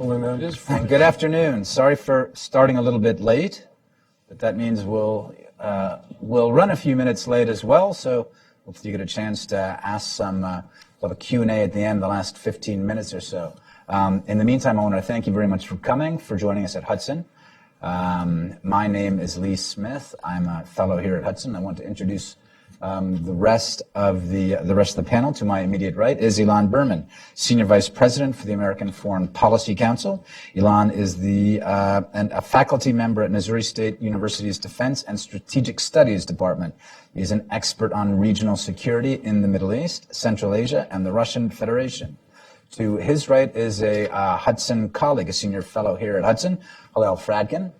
Good afternoon. Sorry for starting a little bit late, but that means we'll run a few minutes late as well. So hopefully you get a chance to ask some of a Q&A at the end, the last 15 minutes or so. In the meantime, I want to thank you very much for coming, for joining us at Hudson. My name is Lee Smith. I'm a fellow here at Hudson. I want to introduce the rest of the panel. To my immediate right is Ilan Berman, Senior Vice President for the American Foreign Policy Council. Ilan is a faculty member at Missouri State University's Defense and Strategic Studies Department. He's an expert on regional security in the Middle East, Central Asia, and the Russian Federation. To his right is a Hudson colleague, a senior fellow here at Hudson, Hillel Fradkin,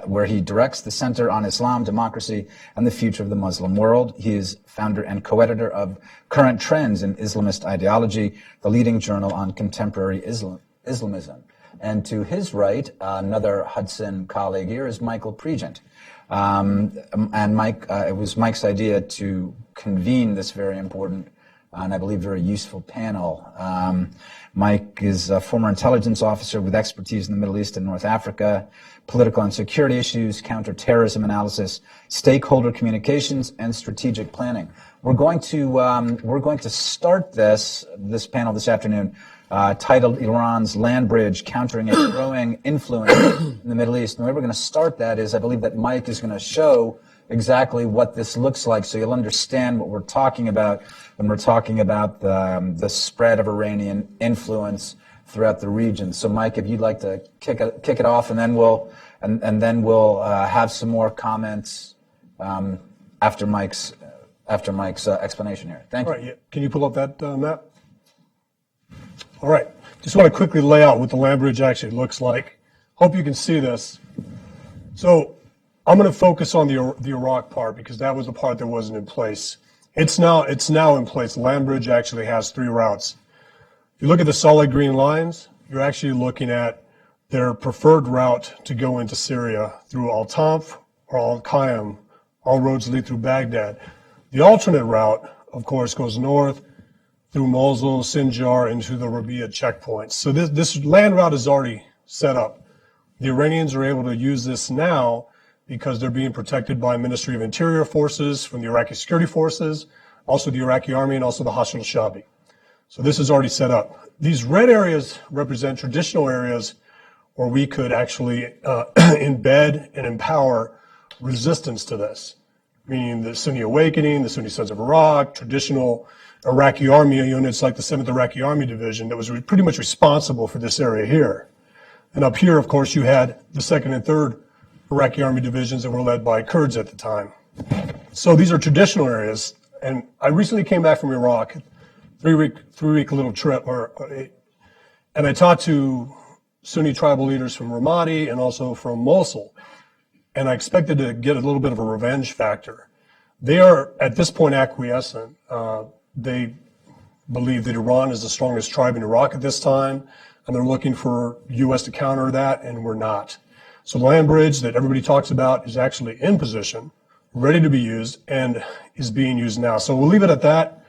where he directs the Center on Islam, Democracy, and the Future of the Muslim World. He is founder and co-editor of Current Trends in Islamist Ideology, the leading journal on contemporary Islamism. And to his right, another Hudson colleague here is Michael Pregent. And Mike, it was Mike's idea to convene this very important and I believe very useful panel. Mike is a former intelligence officer with expertise in the Middle East and North Africa, political and security issues, counterterrorism analysis, stakeholder communications, and strategic planning. We're going to start this panel this afternoon titled Iran's Land Bridge, Countering a Growing Influence in the Middle East. And the way we're going to start that is I believe that Mike is going to show exactly what this looks like, so you'll understand what we're talking about when we're talking about the spread of Iranian influence throughout the region. So, Mike, if you'd like to kick it off, and then we'll have some more comments after Mike's explanation here. Thank you. All right. Yeah. Can you pull up that map? All right. Just want to quickly lay out what the land bridge actually looks like. Hope you can see this. So, I'm going to focus on the Iraq part because that was the part that wasn't in place. It's now in place. The land bridge actually has 3 routes. If you look at the solid green lines, you're actually looking at their preferred route to go into Syria through Al-Tanf or Al-Qaim. All roads lead through Baghdad. The alternate route, of course, goes north through Mosul, Sinjar, into the Rabia checkpoints. So this land route is already set up. The Iranians are able to use this now because they're being protected by Ministry of Interior forces from the Iraqi security forces, also the Iraqi army, and also the Hashd al-Shabi. So this is already set up. These red areas represent traditional areas where we could actually embed and empower resistance to this, meaning the Sunni Awakening, the Sunni Sons of Iraq, traditional Iraqi army units like the 7th Iraqi Army Division that was pretty much responsible for this area here. And up here, of course, you had the 2nd and 3rd Iraqi army divisions that were led by Kurds at the time. So these are traditional areas. And I recently came back from Iraq, three-week little trip, and I talked to Sunni tribal leaders from Ramadi and also from Mosul. And I expected to get a little bit of a revenge factor. They are, at this point, acquiescent. They believe that Iran is the strongest tribe in Iraq at this time, and they're looking for the U.S. to counter that, and we're not. So the land bridge that everybody talks about is actually in position, ready to be used, and is being used now. So we'll leave it at that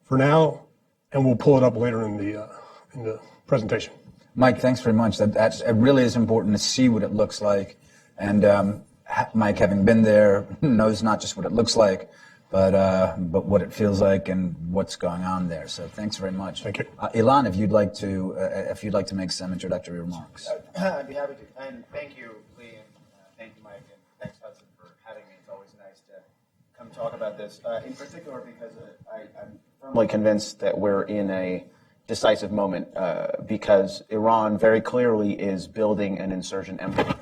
for now, and we'll pull it up later in the presentation. Mike, thanks very much. It really is important to see what it looks like. And Mike, having been there, knows not just what it looks like, but what it feels like and what's going on there. So thanks very much. Thank you. Ilan, if you'd like to make some introductory remarks. I'd be happy to. And thank you, Lee, and thank you, Mike, and thanks, Hudson, for having me. It's always nice to come talk about this, in particular because I'm firmly convinced that we're in a decisive moment because Iran very clearly is building an insurgent empire.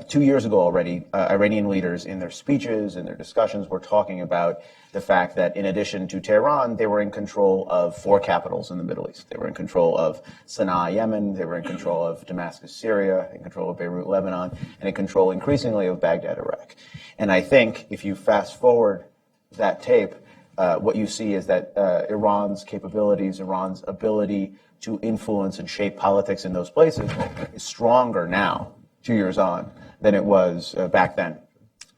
2 years ago already, Iranian leaders in their speeches and their discussions were talking about the fact that in addition to Tehran, they were in control of 4 capitals in the Middle East. They were in control of Sana'a, Yemen. They were in control of Damascus, Syria, in control of Beirut, Lebanon, and in control increasingly of Baghdad, Iraq. And I think if you fast forward that tape, what you see is that Iran's capabilities, Iran's ability to influence and shape politics in those places is stronger now, 2 years on, than it was back then.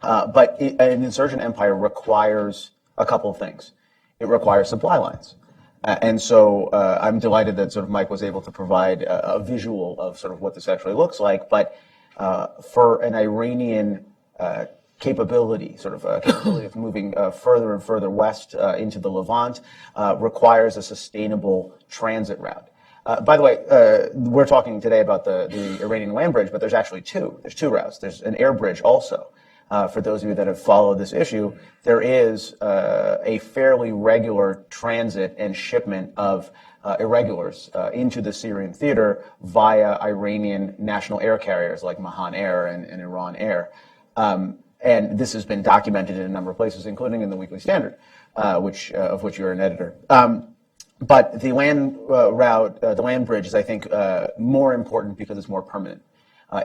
But an insurgent empire requires a couple of things. It requires supply lines. And so I'm delighted that sort of Mike was able to provide a visual of sort of what this actually looks like. But for an Iranian capability, capability of moving further and further west into the Levant, requires a sustainable transit route. By the way, we're talking today about the Iranian land bridge, but there's actually two. There's two routes. There's an air bridge also. For those of you that have followed this issue, there is a fairly regular transit and shipment of irregulars into the Syrian theater via Iranian national air carriers like Mahan Air and Iran Air. And this has been documented in a number of places, including in the Weekly Standard, of which you're an editor. But the land route, the land bridge is, I think, more important because it's more permanent.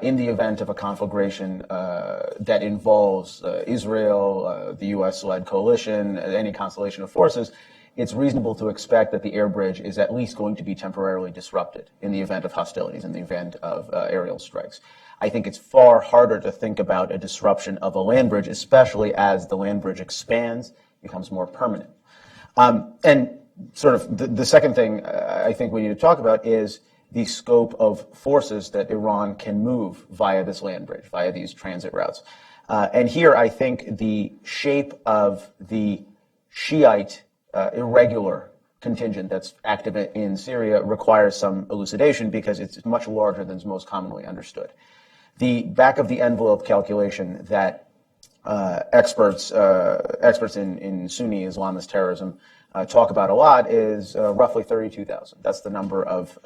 In the event of a conflagration that involves Israel, the U.S.-led coalition, any constellation of forces, it's reasonable to expect that the air bridge is at least going to be temporarily disrupted in the event of hostilities, in the event of aerial strikes. I think it's far harder to think about a disruption of a land bridge, especially as the land bridge expands, becomes more permanent. And sort of the second thing I think we need to talk about is the scope of forces that Iran can move via this land bridge, via these transit routes. And here I think the shape of the Shiite irregular contingent that's active in Syria requires some elucidation because it's much larger than is most commonly understood. The back of the envelope calculation that experts in Sunni Islamist terrorism talk about a lot is roughly 32,000. That's the number of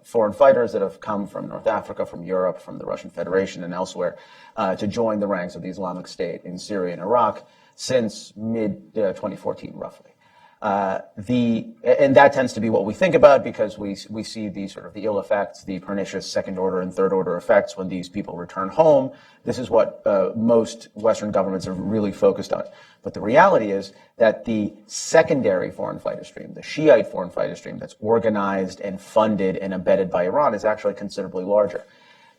foreign fighters that have come from North Africa, from Europe, from the Russian Federation, and elsewhere to join the ranks of the Islamic State in Syria and Iraq since mid-2014, roughly. And that tends to be what we think about because we see the sort of the ill effects, the pernicious second order and third order effects when these people return home. This is what most Western governments are really focused on. But the reality is that the secondary foreign fighter stream, the Shiite foreign fighter stream that's organized and funded and embedded by Iran is actually considerably larger.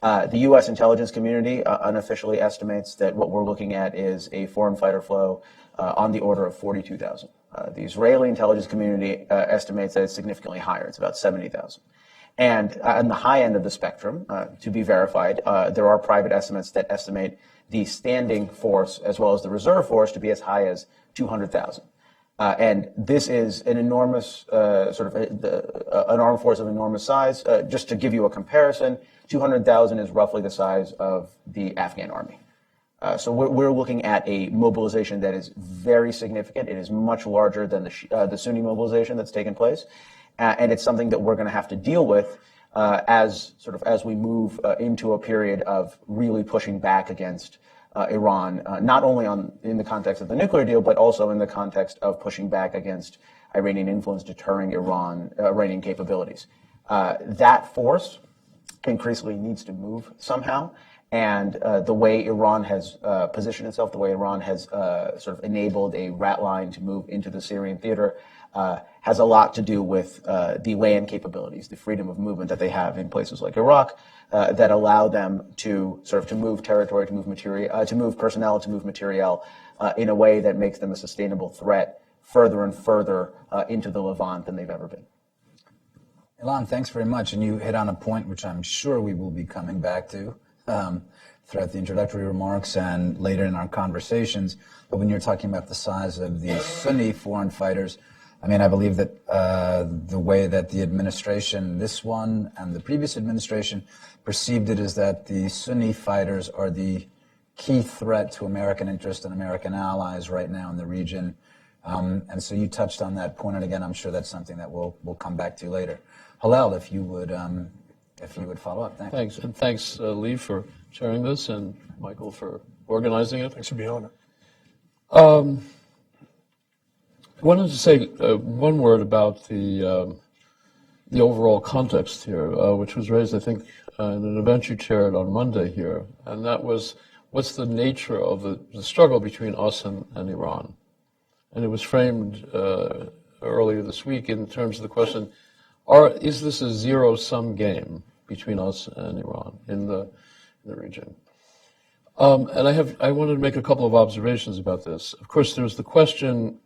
The U.S. intelligence community unofficially estimates that what we're looking at is a foreign fighter flow on the order of 42,000. The Israeli intelligence community estimates that it's significantly higher. It's about 70,000. And on the high end of the spectrum, to be verified, there are private estimates that estimate the standing force as well as the reserve force to be as high as 200,000. And this is an enormous, an armed force of enormous size. Just to give you a comparison, 200,000 is roughly the size of the Afghan army. So we're looking at a mobilization that is very significant. It is much larger than the Sunni mobilization that's taken place, and it's something that we're going to have to deal with as we move into a period of really pushing back against Iran, not only in the context of the nuclear deal, but also in the context of pushing back against Iranian influence, deterring Iranian capabilities. That force increasingly needs to move somehow. And the way Iran has positioned itself, the way Iran has sort of enabled a rat line to move into the Syrian theater has a lot to do with the land capabilities, the freedom of movement that they have in places like Iraq that allow them to move territory, to move material, to move personnel, to move materiel in a way that makes them a sustainable threat further and further into the Levant than they've ever been. Ilan, thanks very much. And you hit on a point which I'm sure we will be coming back to throughout the introductory remarks and later in our conversations. But when you're talking about the size of the Sunni foreign fighters, I mean, I believe that the way that the administration, this one and the previous administration, perceived it is that the Sunni fighters are the key threat to American interest and American allies right now in the region. And so you touched on that point, and again, I'm sure that's something that we'll come back to later. Hillel, if you would follow up. Thanks. And thanks, Lee, for sharing this, and Michael for organizing it. Thanks for being on it. I wanted to say one word about the overall context here, which was raised, I think, in an event you chaired on Monday here, and that was what's the nature of the struggle between us and Iran? And it was framed earlier this week in terms of the question, is this a zero-sum game between us and Iran in the region? And I wanted to make a couple of observations about this. Of course, there's the question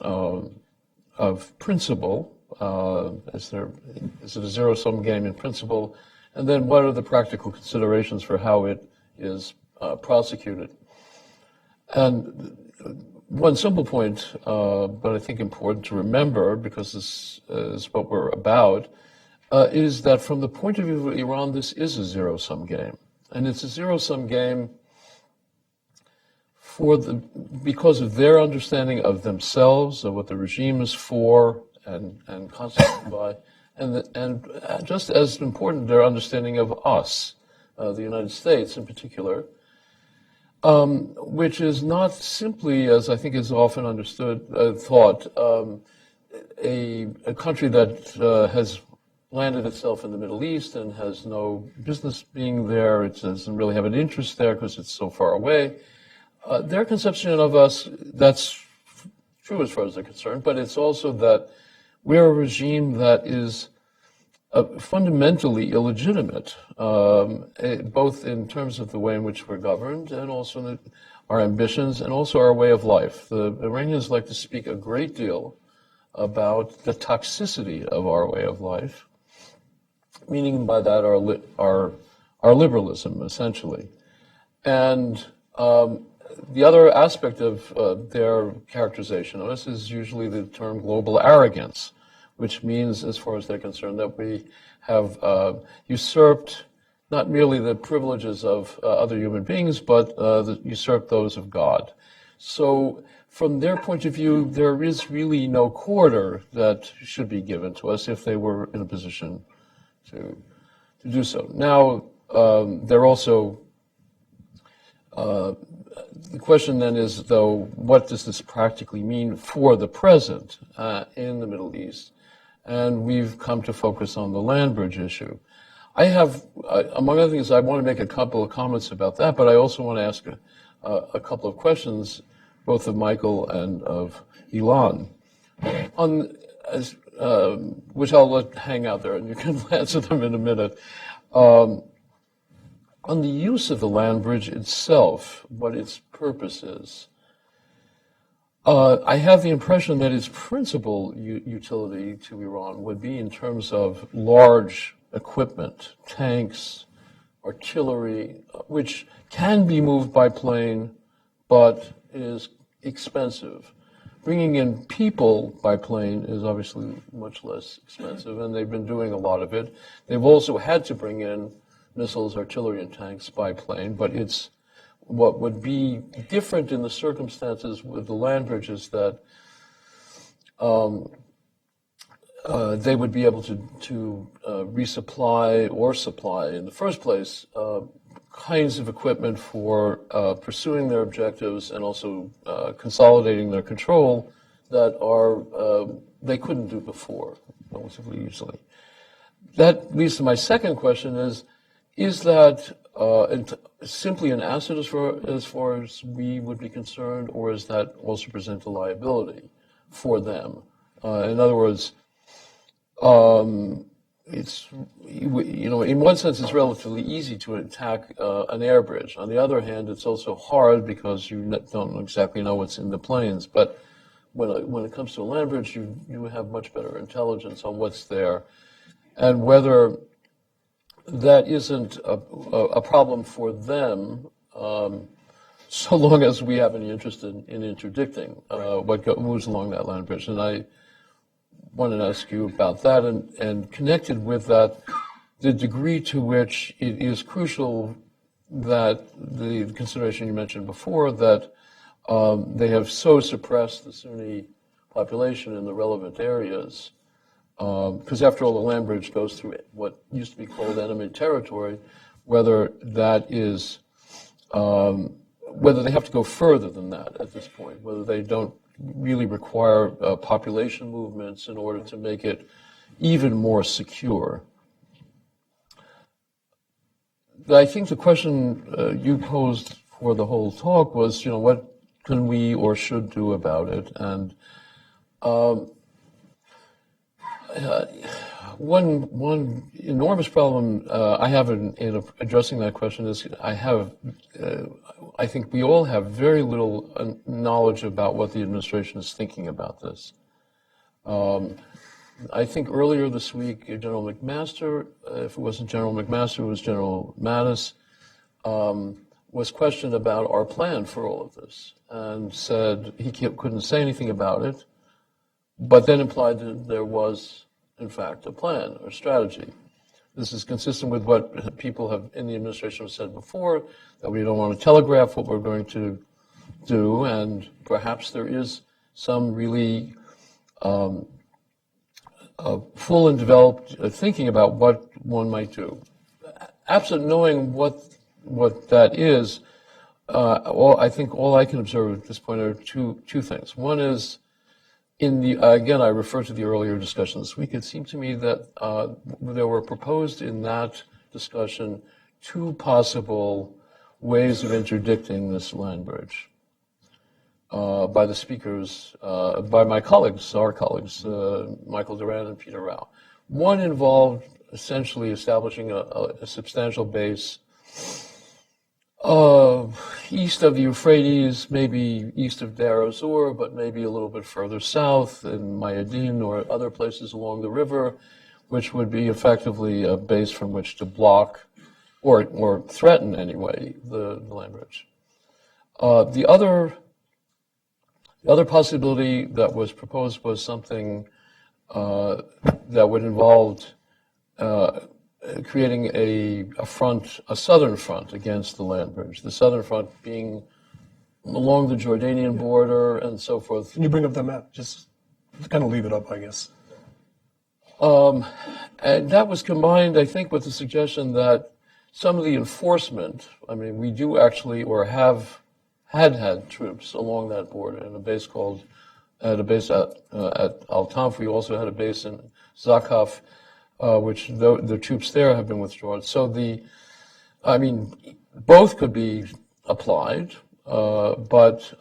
of principle, Is it a zero-sum game in principle? And then what are the practical considerations for how it is prosecuted? And one simple point, but I think important to remember, because this is what we're about, is that from the point of view of Iran, this is a zero-sum game. And it's a zero-sum game because of their understanding of themselves, of what the regime is for and constituted by, and just as important, their understanding of us, the United States in particular, which is not simply, as I think is often thought, a country that has landed itself in the Middle East and has no business being there. It doesn't really have an interest there because it's so far away. Their conception of us, that's true as far as they're concerned, but it's also that we're a regime that is fundamentally illegitimate, both in terms of the way in which we're governed and also our ambitions and also our way of life. The Iranians like to speak a great deal about the toxicity of our way of life, meaning by that our liberalism, essentially. And the other aspect of their characterization of us is usually the term global arrogance, which means, as far as they're concerned, that we have usurped not merely the privileges of other human beings, but usurped those of God. So from their point of view, there is really no quarter that should be given to us if they were in a position to do so. Now, they're also the question then is, though, what does this practically mean for the present in the Middle East? And we've come to focus on the land bridge issue. I have, among other things, I want to make a couple of comments about that, but I also want to ask a couple of questions, both of Michael and of Ilan, which I'll let hang out there, and you can answer them in a minute. On the use of the land bridge itself, what its purpose is, I have the impression that its principal utility to Iran would be in terms of large equipment, tanks, artillery, which can be moved by plane, but is expensive. Bringing in people by plane is obviously much less expensive, and they've been doing a lot of it. They've also had to bring in missiles, artillery, and tanks by plane, but it's what would be different in the circumstances with the land bridges that they would be able to resupply or supply in the first place kinds of equipment for pursuing their objectives and also consolidating their control that they couldn't do before relatively easily. That leads to my second question: is that simply an asset as far as we would be concerned, or does that also present a liability for them? In other words, it's, in one sense, it's relatively easy to attack an air bridge. On the other hand, it's also hard because you don't exactly know what's in the planes. But when it comes to a land bridge, you have much better intelligence on what's there, and whether that isn't a problem for them, so long as we have any interest in interdicting what moves along that land bridge. And I wanted to ask you about that, and connected with that, the degree to which it is crucial that the consideration you mentioned before, that they have so suppressed the Sunni population in the relevant areas, because after all, the land bridge goes through what used to be called enemy territory, whether that is, whether they have to go further than that at this point, whether they don't really require population movements in order to make it even more secure. I think the question you posed for the whole talk was, what can we or should do about it? And one enormous problem I have in addressing that question is I think we all have very little knowledge about what the administration is thinking about this. I think earlier this week, General McMaster, if it wasn't General McMaster, it was General Mattis, was questioned about our plan for all of this and said he couldn't say anything about it, but then implied that there was, in fact, a plan or strategy. This is consistent with what people have in the administration have said before, that we don't want to telegraph what we're going to do, and perhaps there is some really full and developed thinking about what one might do. Absent knowing what that is, I think all I can observe at this point are two things. One is, again, I refer to the earlier discussion this week. It seemed to me that there were proposed in that discussion two possible ways of interdicting this land bridge by the speakers, by my colleagues, our colleagues, Michael Durant and Peter Rao. One involved essentially establishing a substantial base east of the Euphrates, maybe east of Deir ez-Zor, but maybe a little bit further south in Mayadin or other places along the river, which would be effectively a base from which to block or threaten anyway the land bridge. The other possibility that was proposed was something that would involve creating a southern front against the land bridge. The southern front being along the Jordanian border and so forth. Can you bring up that map? Just kind of leave it up, I guess. And that was combined, I think, with the suggestion that some of the enforcement, I mean, we do actually, or had troops along that border in a base at Al-Tanf. We also had a base in Zakaf, which the troops there have been withdrawn. So both could be applied, but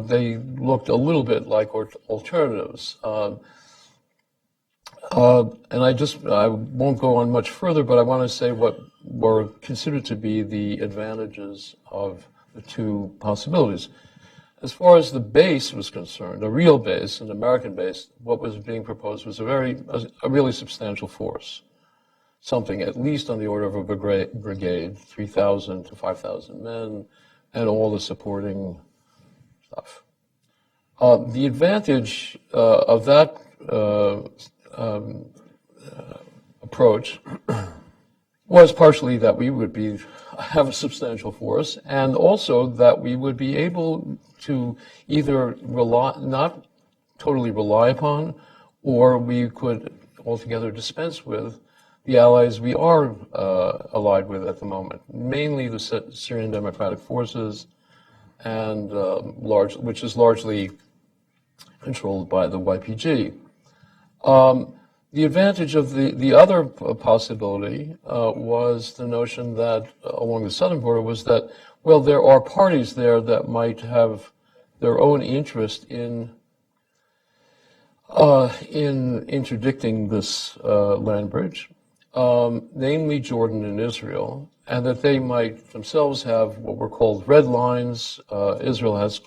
they looked a little bit like alternatives. And I won't go on much further, but I want to say what were considered to be the advantages of the two possibilities. As far as the base was concerned, a real base, an American base, what was being proposed was a really substantial force, something at least on the order of a brigade, 3,000 to 5,000 men, and all the supporting stuff. The advantage of that approach was partially that we would have a substantial force, and also that we would be able to either not totally rely upon, or we could altogether dispense with the allies we are allied with at the moment, mainly the Syrian Democratic Forces, and which is largely controlled by the YPG. The advantage of the other possibility was the notion that along the southern border was that, well, there are parties there that might have their own interest in interdicting this land bridge, namely Jordan and Israel, and that they might themselves have what were called red lines. Israel has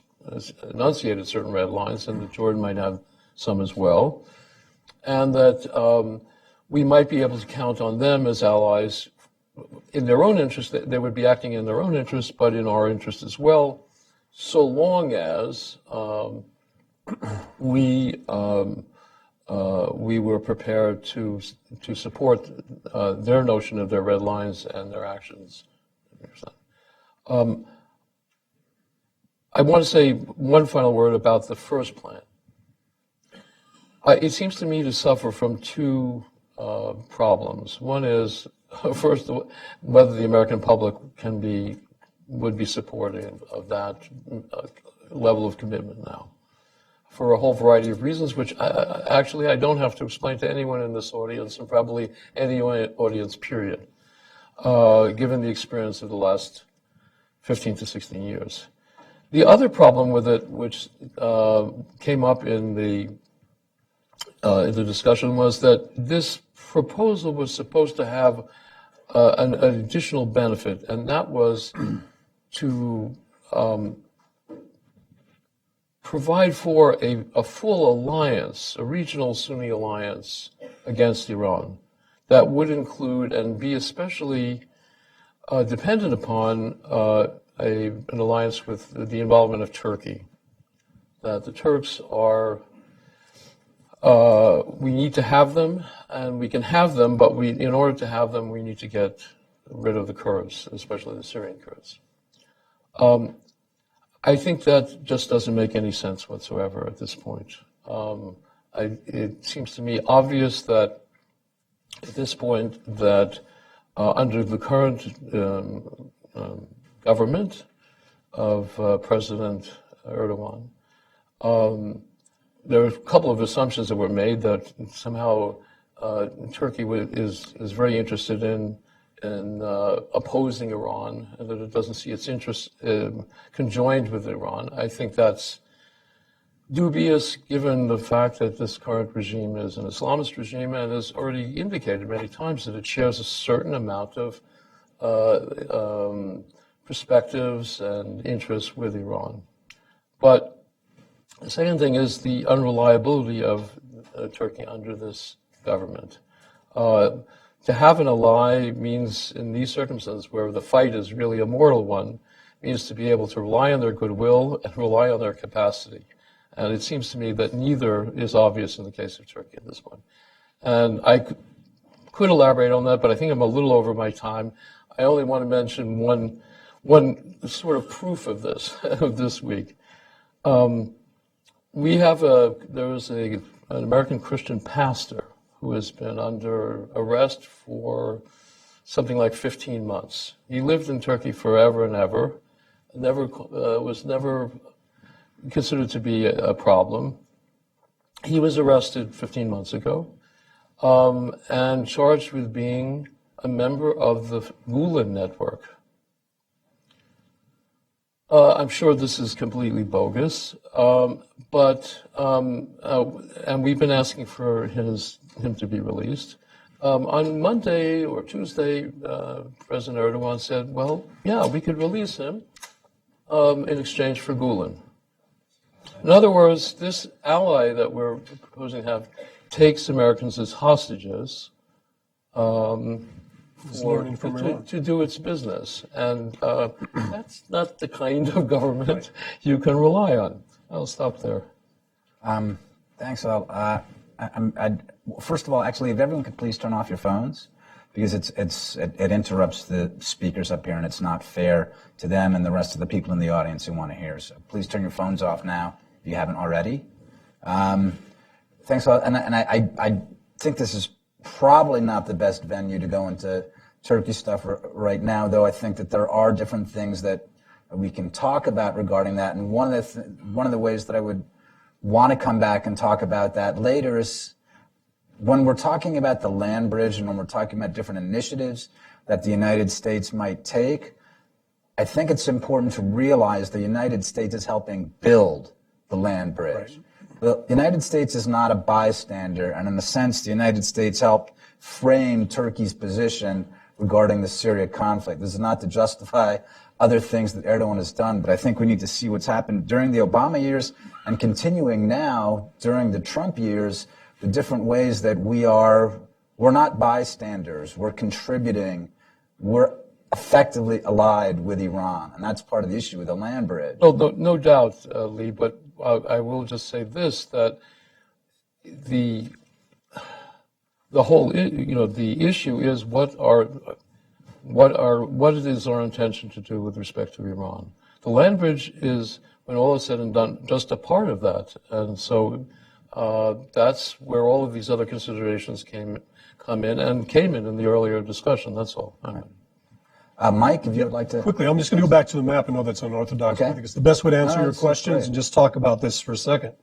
enunciated certain red lines, and that Jordan might have some as well. And that we might be able to count on them as allies in their own interest. They would be acting in their own interest, but in our interest as well, so long as we were prepared to support their notion of their red lines and their actions. I want to say one final word about the first plan. It seems to me to suffer from two problems. One is, first, whether the American public would be supportive of that level of commitment now, for a whole variety of reasons, which actually I don't have to explain to anyone in this audience, and probably any audience, period, given the experience of the last 15 to 16 years. The other problem with it, which came up in the discussion, was that this proposal was supposed to have an additional benefit, and that was to provide for a full alliance, a regional Sunni alliance against Iran. That would include and be especially dependent upon an alliance with the involvement of Turkey. That the Turks are, we need to have them, and we can have them, but in order to have them, we need to get rid of the Kurds, especially the Syrian Kurds. I think that just doesn't make any sense whatsoever at this point. It seems to me obvious that at this point that under the current government of President Erdogan, there are a couple of assumptions that were made that somehow Turkey is very interested in opposing Iran, and that it doesn't see its interests conjoined with Iran. I think that's dubious, given the fact that this current regime is an Islamist regime and has already indicated many times that it shares a certain amount of perspectives and interests with Iran. But the second thing is the unreliability of Turkey under this government. To have an ally means, in these circumstances where the fight is really a mortal one, means to be able to rely on their goodwill and rely on their capacity. And it seems to me that neither is obvious in the case of Turkey at this point. And I could elaborate on that, but I think I'm a little over my time. I only want to mention one sort of proof of this, of this week. There was an American Christian pastor who has been under arrest for something like 15 months. He lived in Turkey forever and ever, was never considered to be a problem. He was arrested 15 months ago and charged with being a member of the Gulen network. I'm sure this is completely bogus, and we've been asking for him to be released. On Monday or Tuesday, President Erdogan said, well, yeah, we could release him in exchange for Gulen. In other words, this ally that we're proposing to have takes Americans as hostages to do its business. And that's not the kind of government you can rely on. I'll stop there. Thanks, Al. First of all, actually, if everyone could please turn off your phones, because it interrupts the speakers up here, and it's not fair to them and the rest of the people in the audience who want to hear. So please turn your phones off now if you haven't already. Thanks a lot. And I think this is probably not the best venue to go into Turkey stuff right now, though I think that there are different things that we can talk about regarding that. And one of the ways that I would want to come back and talk about that later is when we're talking about the land bridge and when we're talking about different initiatives that the United States might take, I think it's important to realize the United States is helping build the land bridge. Right. The United States is not a bystander, and in a sense, the United States helped frame Turkey's position regarding the Syria conflict. This is not to justify other things that Erdogan has done, but I think we need to see what's happened during the Obama years and continuing now during the Trump years, the different ways that we're not bystanders, we're contributing, we're effectively allied with Iran, and that's part of the issue with the land bridge. No doubt, Lee, but I will just say this, that the whole, the issue is what it is our intention to do with respect to Iran. The land bridge is, when all is said and done, just a part of that, and so that's where all of these other considerations came in in the earlier discussion. That's all. Mike, if you'd like to... Quickly, I'm just going to go back to the map. I know that's unorthodox. Okay. I think it's the best way to answer your questions and just talk about this for a second.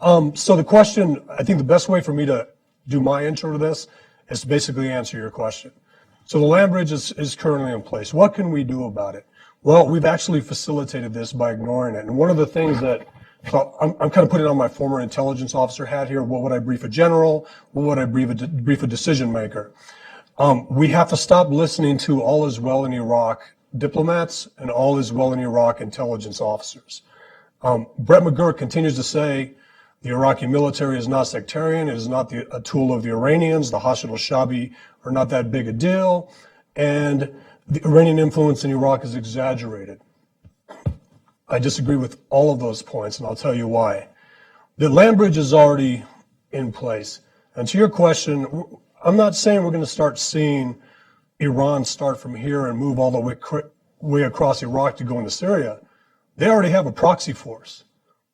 So the question, I think the best way for me to do my intro to this is to basically answer your question. So the land bridge is currently in place. What can we do about it? Well, we've actually facilitated this by ignoring it. And one of the things that, so I'm kind of putting on my former intelligence officer hat here. What would I brief a general? What would I brief a decision maker? We have to stop listening to all is well in Iraq diplomats and all is well in Iraq intelligence officers. Brett McGurk continues to say The Iraqi military is not sectarian. It is not a tool of the Iranians. The Hashid al-Shabi are not that big a deal. And the Iranian influence in Iraq is exaggerated. I disagree with all of those points, and I'll tell you why. The land bridge is already in place. And to your question, I'm not saying we're going to start seeing Iran start from here and move all the way across Iraq to go into Syria. They already have a proxy force.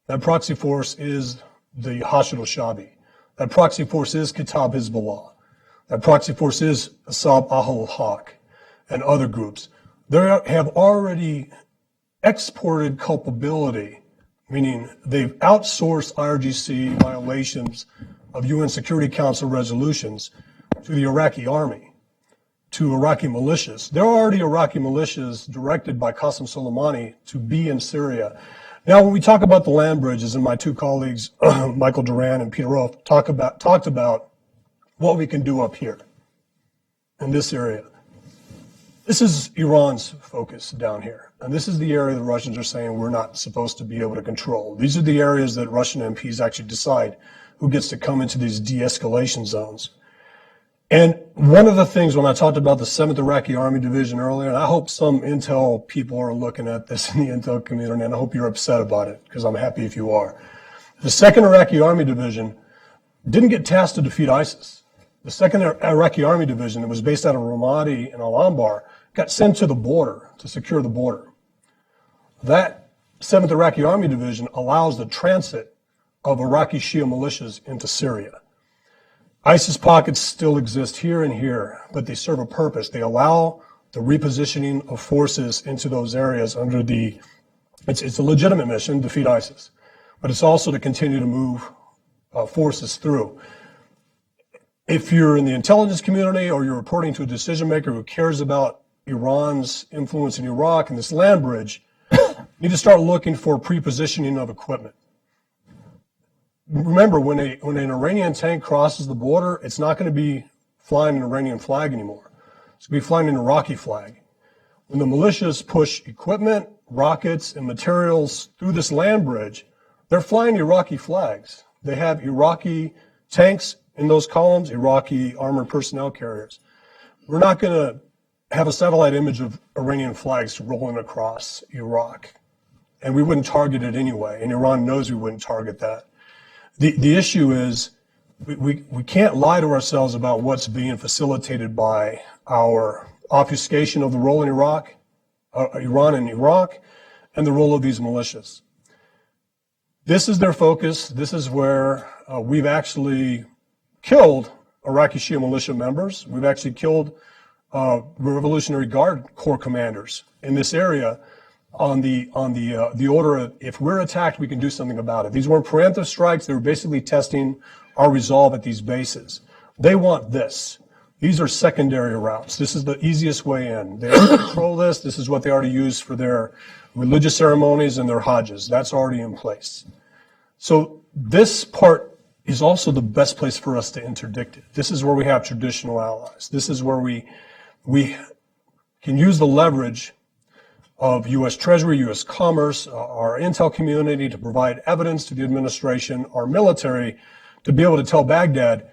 That proxy force is the Hashid al-Shabi. That proxy force is Kitab Hezbollah. That proxy force is Asab al-Haq and other groups. They have already exported culpability, meaning they've outsourced IRGC violations of UN Security Council resolutions to the Iraqi army, to Iraqi militias. There are already Iraqi militias directed by Qasem Soleimani to be in Syria. Now, when we talk about the land bridges, and my two colleagues, Michael Duran and Peter Rolfe, talked about what we can do up here in this area. This is Iran's focus down here. And this is the area the Russians are saying we're not supposed to be able to control. These are the areas that Russian MPs actually decide who gets to come into these de-escalation zones. And one of the things when I talked about the 7th Iraqi Army Division earlier, and I hope some intel people are looking at this in the intel community, and I hope you're upset about it, because I'm happy if you are. The 2nd Iraqi Army Division didn't get tasked to defeat ISIS. The 2nd Iraqi Army Division, that was based out of Ramadi and Al-Anbar, got sent to the border to secure the border. That 7th Iraqi Army Division allows the transit of Iraqi Shia militias into Syria. ISIS pockets still exist here and here, but they serve a purpose. They allow the repositioning of forces into those areas under it's a legitimate mission, defeat ISIS, but it's also to continue to move forces through. If you're in the intelligence community or you're reporting to a decision maker who cares about Iran's influence in Iraq and this land bridge, you need to start looking for pre-positioning of equipment. Remember, when an Iranian tank crosses the border, it's not going to be flying an Iranian flag anymore. It's going to be flying an Iraqi flag. When the militias push equipment, rockets, and materials through this land bridge, they're flying Iraqi flags. They have Iraqi tanks in those columns, Iraqi armored personnel carriers. We're not going to have a satellite image of Iranian flags rolling across Iraq. And we wouldn't target it anyway, and Iran knows we wouldn't target that. The issue is we can't lie to ourselves about what's being facilitated by our obfuscation of the role in Iran and Iraq, and the role of these militias. This is their focus. This is where we've actually killed Iraqi Shia militia members. We've actually killed Revolutionary Guard Corps commanders in this area on the order of, if we're attacked, we can do something about it. These weren't preemptive strikes. They were basically testing our resolve at these bases. They want this. These are secondary routes. This is the easiest way in. They already control this. This is what they already use for their religious ceremonies and their hajjs. That's already in place. So this part is also the best place for us to interdict it. This is where we have traditional allies. This is where we can use the leverage of U.S. Treasury, U.S. Commerce, our intel community to provide evidence to the administration, our military, to be able to tell Baghdad,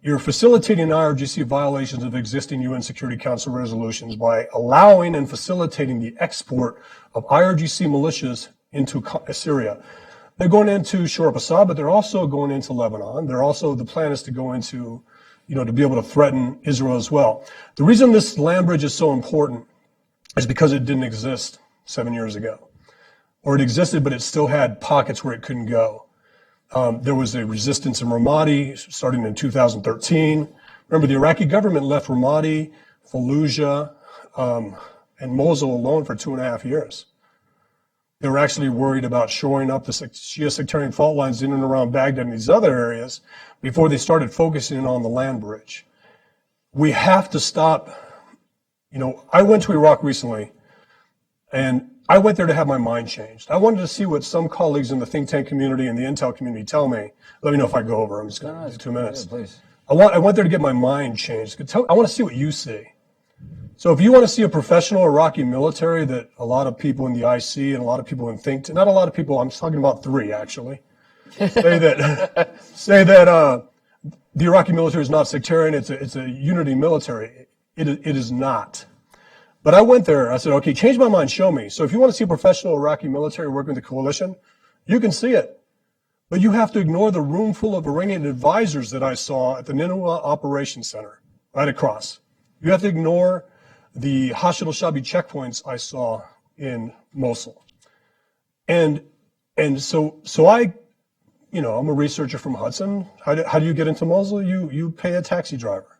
you're facilitating IRGC violations of existing UN Security Council resolutions by allowing and facilitating the export of IRGC militias into Syria. They're going into shore up Assad, but they're also going into Lebanon. The plan is to go into, to be able to threaten Israel as well. The reason this land bridge is so important is because it didn't exist 7 years ago. Or it existed, but it still had pockets where it couldn't go. There was a resistance in Ramadi starting in 2013. Remember, the Iraqi government left Ramadi, Fallujah, and Mosul alone for 2.5 years. They were actually worried about shoring up the Shia sectarian fault lines in and around Baghdad and these other areas before they started focusing on the land bridge. We have to stop. I went to Iraq recently, and I went there to have my mind changed. I wanted to see what some colleagues in the think tank community and the intel community tell me. Let me know if I go over. I'm just going to do 2 minutes. Yeah, please. I went there to get my mind changed. I want to see what you see. So if you want to see a professional Iraqi military that a lot of people in the IC and a lot of people in think, not a lot of people, I'm talking about 3 actually, say that the Iraqi military is not sectarian. It's a unity military. It is not. But I went there. I said, okay, change my mind. Show me. So if you want to see a professional Iraqi military working with the coalition, you can see it. But you have to ignore the room full of Iranian advisors that I saw at the Nineveh Operations Center, right across. You have to ignore the Hashid al-Shabi checkpoints I saw in Mosul. And so I, I'm a researcher from Hudson. How do you get into Mosul? You pay a taxi driver.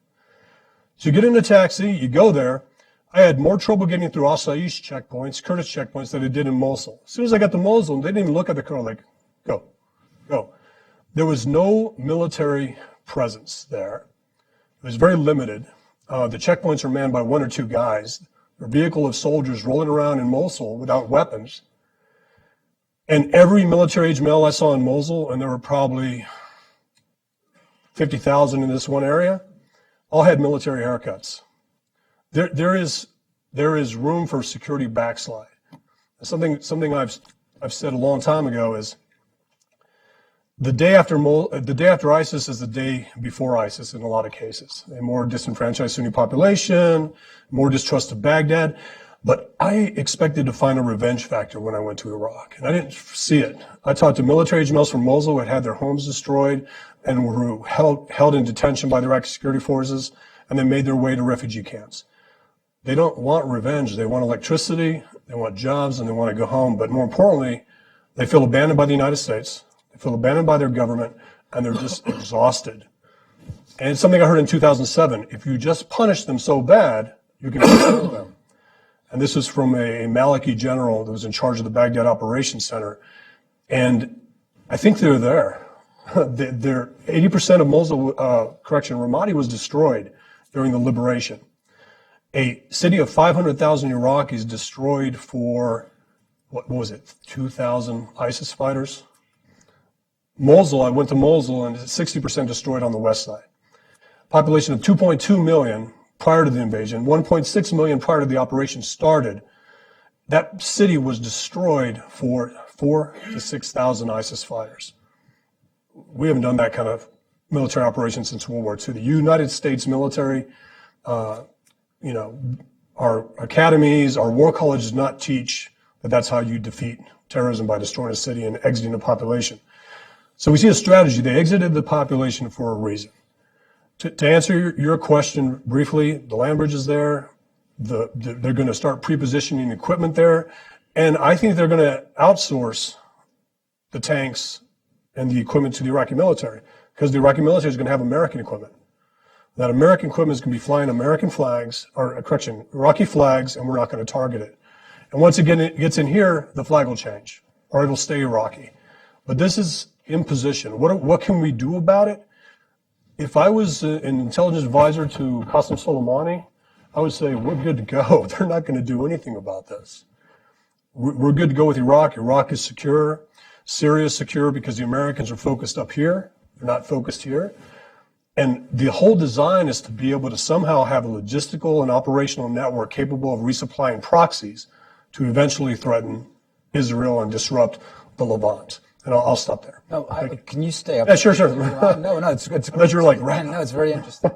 So you get in a taxi, you go there. I had more trouble getting through Asaish checkpoints, Kurdish checkpoints than I did in Mosul. As soon as I got to Mosul, they didn't even look at the car like, go. There was no military presence there. It was very limited. The checkpoints were manned by one or two guys. A vehicle of soldiers rolling around in Mosul without weapons. And every military-age male I saw in Mosul, and there were probably 50,000 in this one area, all had military haircuts. There is room for security backslide. Something I've said a long time ago is the day after ISIS is the day before ISIS in a lot of cases. A more disenfranchised Sunni population, more distrust of Baghdad. But I expected to find a revenge factor when I went to Iraq, and I didn't see it. I talked to military-age males from Mosul who had had their homes destroyed and were held in detention by the Iraqi security forces and then made their way to refugee camps. They don't want revenge. They want electricity, they want jobs, and they want to go home. But more importantly, they feel abandoned by the United States. They feel abandoned by their government, and they're just exhausted. And it's something I heard in 2007. If you just punish them so bad, you can kill them. And this was from a Maliki general that was in charge of the Baghdad Operations Center. And I think they're there. 80% of Mosul, Ramadi was destroyed during the liberation. A city of 500,000 Iraqis destroyed for, what was it, 2,000 ISIS fighters? Mosul, I went to Mosul, and it's 60% destroyed on the west side. Population of 2.2 million prior to the invasion, 1.6 million prior to the operation started. That city was destroyed for 4,000 to 6,000 ISIS fighters. We haven't done that kind of military operation since World War II. The United States military, our academies, our war colleges not teach that that's how you defeat terrorism, by destroying a city and exiting the population. So we see a strategy. They exited the population for a reason. To answer your question briefly, the land bridge is there. They're going to start pre-positioning equipment there. And I think they're going to outsource the tanks and the equipment to the Iraqi military, because the Iraqi military is going to have American equipment. That American equipment is going to be flying Iraqi flags, and we're not going to target it. And once again, it gets in here, the flag will change, or it'll stay Iraqi. But this is imposition. What can we do about it? If I was an intelligence advisor to Qasem Soleimani, I would say, we're good to go. They're not going to do anything about this. We're good to go with Iraq. Iraq is secure. Syria is secure because the Americans are focused up here. They're not focused here. And the whole design is to be able to somehow have a logistical and operational network capable of resupplying proxies to eventually threaten Israel and disrupt the Levant. And I'll stop there. No, can you stay up? Yeah, sure. No, it's I thought you were like, right. No, it's very interesting.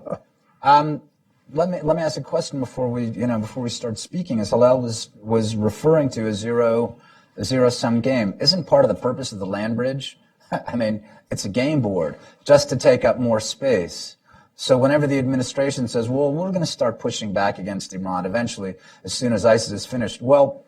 Let me ask a question before we start speaking. As Hillel was referring to a zero-sum game, isn't part of the purpose of the land bridge? I mean, it's a game board just to take up more space. So whenever the administration says, well, we're going to start pushing back against Iran eventually, as soon as ISIS is finished, well,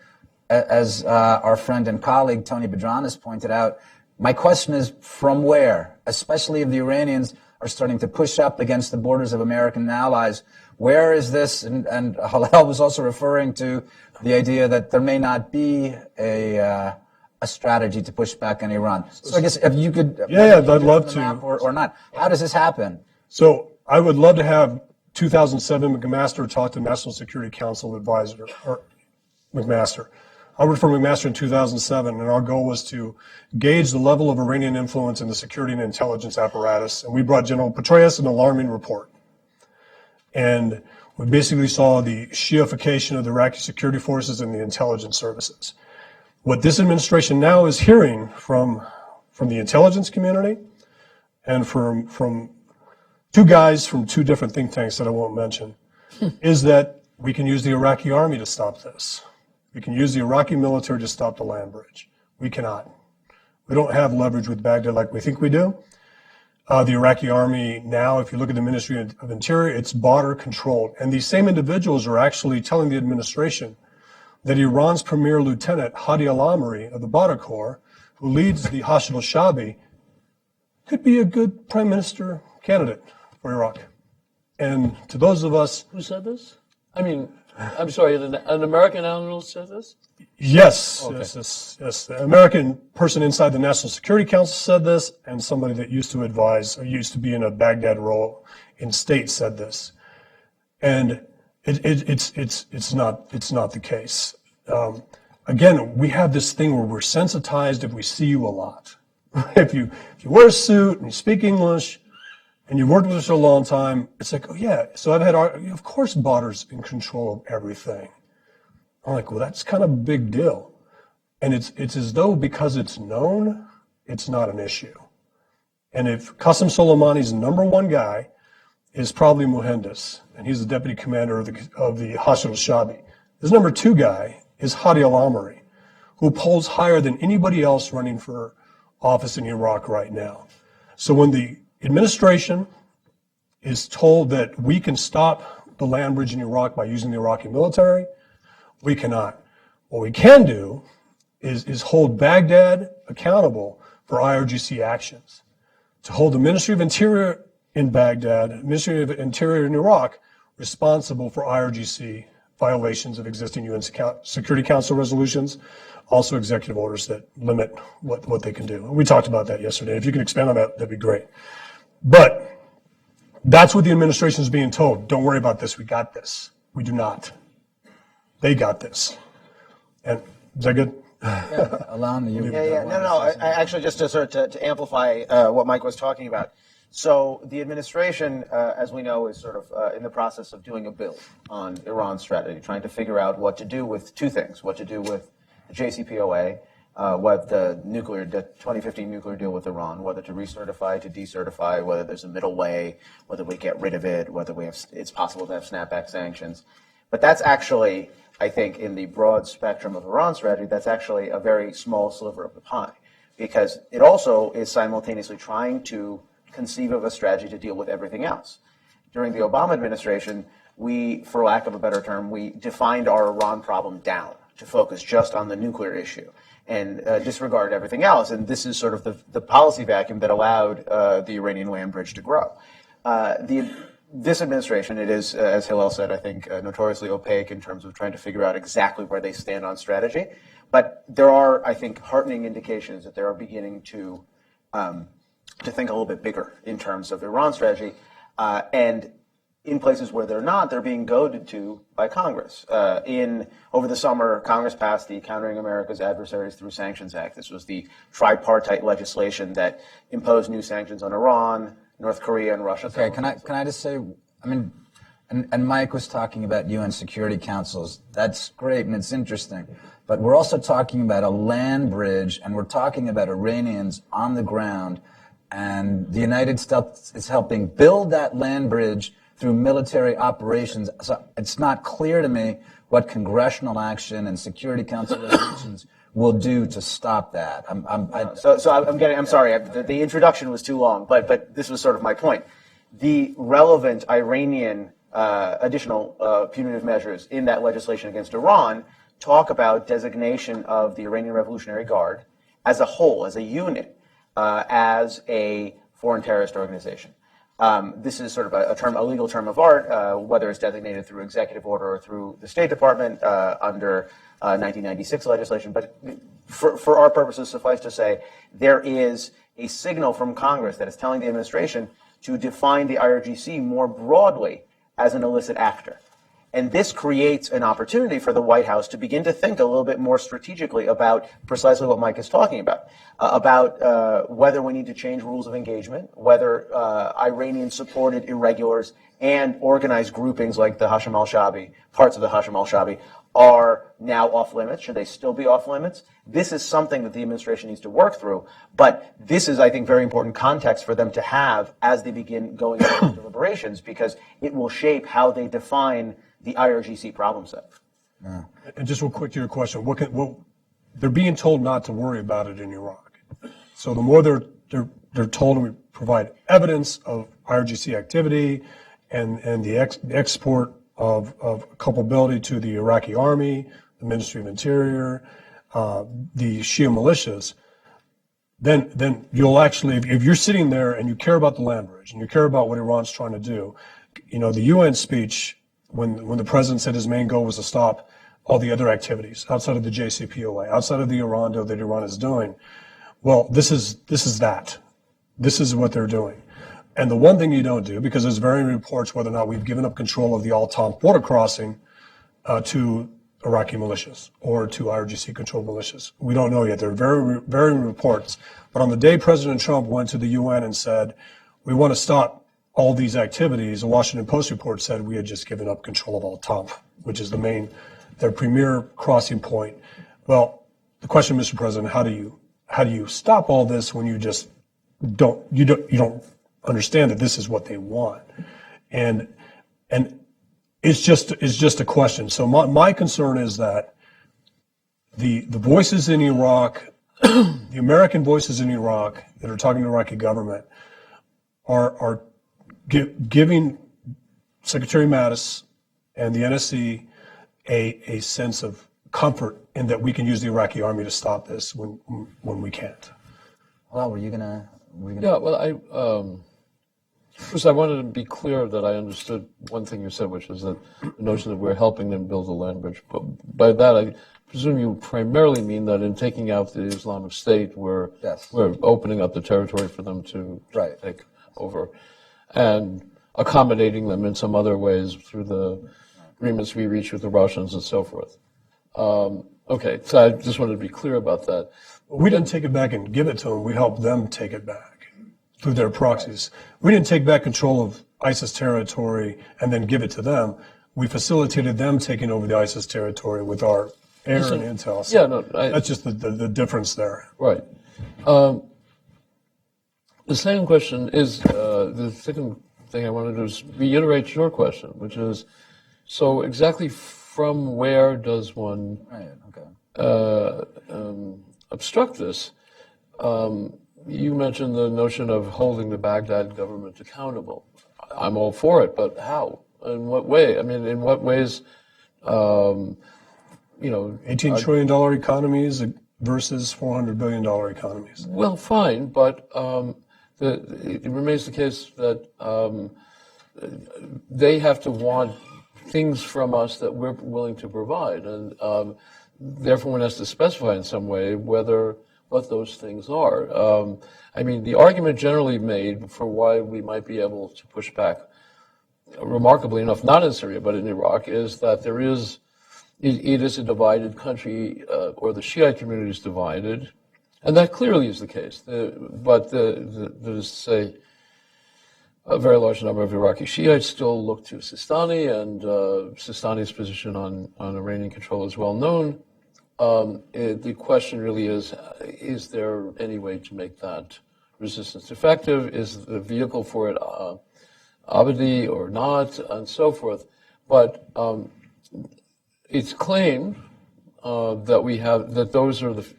as our friend and colleague Tony Bedran has pointed out, my question is, from where? Especially if the Iranians are starting to push up against the borders of American allies. Where is this? And Hillel was also referring to the idea that there may not be a strategy to push back on Iran. So I guess if you could... Yeah, I'd love to. Or not. How does this happen? So I would love to have 2007 McMaster talk to National Security Council advisor, or McMaster. I worked for McMaster in 2007, and our goal was to gauge the level of Iranian influence in the security and intelligence apparatus. And we brought General Petraeus an alarming report. And we basically saw the Shiification of the Iraqi security forces and the intelligence services. What this administration now is hearing from from the intelligence community and from two guys from two different think tanks that I won't mention, is that we can use the Iraqi army to stop this. We can use the Iraqi military to stop the land bridge. We cannot. We don't have leverage with Baghdad like we think we do. The Iraqi army now, if you look at the Ministry of Interior, it's border controlled. And these same individuals are actually telling the administration that Iran's premier lieutenant, Hadi al-Amri of the Badr Corps, who leads the Hashd al-Shabi, could be a good prime minister candidate for Iraq. And to those of us... Who said this? I mean, I'm sorry, an American analyst said this? Yes, Okay. yes. The American person inside the National Security Council said this, and somebody that used to advise or used to be in a Baghdad role in state said this. And it's not the case. Again, we have this thing where we're sensitized if we see you a lot. If you wear a suit and you speak English and you've worked with us for a long time, it's like, oh yeah. So I've had, of course, Badr's in control of everything. I'm like, well, that's kind of a big deal. And it's as though because it's known, it's not an issue. And if Qasem Soleimani's number one guy is probably Muhandis, and he's the deputy commander of the Hashd al-Shabi. His number two guy is Hadi al-Amri, who polls higher than anybody else running for office in Iraq right now. So when the administration is told that we can stop the land bridge in Iraq by using the Iraqi military, we cannot. What we can do is hold Baghdad accountable for IRGC actions, to hold the Ministry of Interior in Baghdad, Ministry of Interior in Iraq, responsible for IRGC violations of existing UN Security Council resolutions, also executive orders that limit what they can do. We talked about that yesterday. If you can expand on that, that'd be great. But that's what the administration is being told. Don't worry about this. We got this. We do not. They got this. And is that good? Yeah, allowing the U. No. I actually, just to amplify what Mike was talking about. So the administration, as we know, is sort of in the process of doing a build on Iran's strategy, trying to figure out what to do with two things: what to do with the JCPOA, what the 2015 nuclear deal with Iran, whether to recertify, to decertify, whether there's a middle way, whether we get rid of it, whether it's possible to have snapback sanctions. But that's actually, I think, in the broad spectrum of Iran strategy, that's actually a very small sliver of the pie, because it also is simultaneously trying to conceive of a strategy to deal with everything else. During the Obama administration, we, for lack of a better term, we defined our Iran problem down to focus just on the nuclear issue and disregard everything else. And this is sort of the policy vacuum that allowed the Iranian land bridge to grow. This administration, it is, as Hillel said, I think, notoriously opaque in terms of trying to figure out exactly where they stand on strategy. But there are, I think, heartening indications that they are beginning to think a little bit bigger in terms of Iran strategy. And in places where they're not, they're being goaded to by Congress. Over the summer, Congress passed the Countering America's Adversaries Through Sanctions Act. This was the tripartite legislation that imposed new sanctions on Iran, North Korea, and Russia. Okay, can I just say, I mean, and Mike was talking about UN Security Councils. That's great and it's interesting. But we're also talking about a land bridge, and we're talking about Iranians on the ground, and the United States is helping build that land bridge through military operations. So it's not clear to me what congressional action and Security Council resolutions will do to stop that. I'm sorry, the introduction was too long, but this was sort of my point. The relevant Iranian additional punitive measures in that legislation against Iran talk about designation of the Iranian Revolutionary Guard as a whole, as a unit, as a foreign terrorist organization. This is sort of a legal term of art, whether it's designated through executive order or through the State Department under 1996 legislation. But for our purposes, suffice to say, there is a signal from Congress that is telling the administration to define the IRGC more broadly as an illicit actor. And this creates an opportunity for the White House to begin to think a little bit more strategically about precisely what Mike is talking about whether we need to change rules of engagement, whether Iranian-supported irregulars and organized groupings like the Hashem al-Shabi, parts of the Hashem al-Shabi, are now off limits. Should they still be off limits? This is something that the administration needs to work through, but this is, I think, very important context for them to have as they begin going into deliberations, because it will shape how they define the IRGC problem set. And just real quick to your question, they're being told not to worry about it in Iraq. So the more they're told to provide evidence of IRGC activity and the export of culpability to the Iraqi army, the Ministry of Interior, the Shia militias, then you'll actually, if you're sitting there and you care about the land bridge and you care about what Iran's trying to do, the UN speech, when the president said his main goal was to stop all the other activities outside of the JCPOA, outside of the Iran deal that Iran is doing, well, this is that. This is what they're doing. And the one thing you don't do, because there's varying reports whether or not we've given up control of the Al-Tam border crossing to Iraqi militias or to IRGC-controlled militias. We don't know yet. There are varying reports. But on the day President Trump went to the UN and said, we want to stop all these activities, the Washington Post report said we had just given up control of Al-Tam, which is their premier crossing point. Well, the question, Mr. President, how do you stop all this when you just don't understand that this is what they want? And it's just a question. So my concern is that the voices in Iraq, the American voices in Iraq that are talking to the Iraqi government are giving Secretary Mattis and the NSC a sense of comfort in that we can use the Iraqi army to stop this when we can't. Well, were you gonna? Yeah, well, first I wanted to be clear that I understood one thing you said, which is that the notion that we're helping them build a land bridge. But by that, I presume you primarily mean that in taking out the Islamic State, we're opening up the territory for them to take over, and accommodating them in some other ways through the agreements we reach with the Russians and so forth. Okay, so I just wanted to be clear about that. We didn't take it back and give it to them. We helped them take it back through their proxies. We didn't take back control of ISIS territory and then give it to them. We facilitated them taking over the ISIS territory with our air and intel. So that's just the difference there. Right. The second question is, the second thing I wanted to do is reiterate your question, which is, so exactly from where does one obstruct this? You mentioned the notion of holding the Baghdad government accountable. I'm all for it, but how? In what way? I mean, in what ways, $18 trillion economies versus $400 billion economies. Well, fine, but it remains the case that they have to want things from us that we're willing to provide, and therefore one has to specify in some way what those things are. I mean, the argument generally made for why we might be able to push back, remarkably enough, not in Syria but in Iraq, is that it is a divided country, or the Shiite community is divided, and that clearly is the case. But there's, say, a very large number of Iraqi Shiites still look to Sistani, and Sistani's position on Iranian control is well known. The question really is there any way to make that resistance effective? Is the vehicle for it Abadi or not, and so forth? But it's claimed that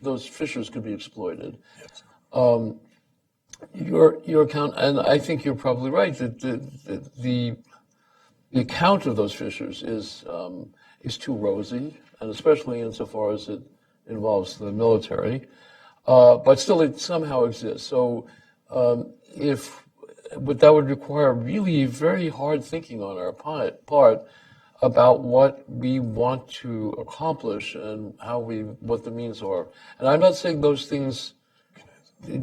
those fissures could be exploited. Yes. Your account, and I think you're probably right, that the account of those fissures is too rosy, and especially insofar as it involves the military. But still, it somehow exists. So, but that would require really very hard thinking on our part about what we want to accomplish and what the means are. And I'm not saying those things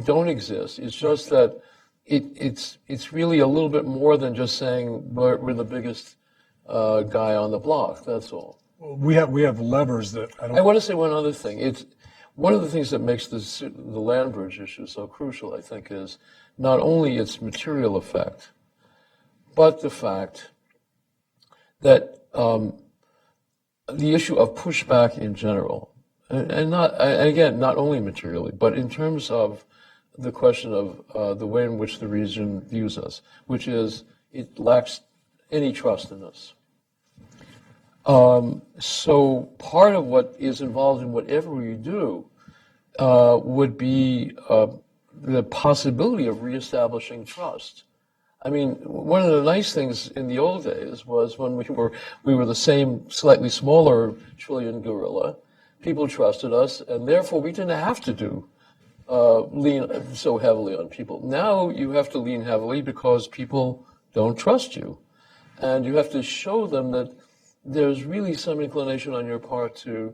don't exist. It's just that it's really a little bit more than just saying we're the biggest guy on the block. That's all. We have levers that I want to say one other thing. It's one of the things that makes the land bridge issue so crucial, I think, is not only its material effect, but the fact that the issue of pushback in general, and not, and again, not only materially, but in terms of the question of the way in which the region views us, which is it lacks any trust in us. So part of what is involved in whatever we do would be the possibility of reestablishing trust. I mean, one of the nice things in the old days was when we were the same slightly smaller trillion gorilla, people trusted us, and therefore we didn't have to lean so heavily on people. Now you have to lean heavily because people don't trust you, and you have to show them that there's really some inclination on your part to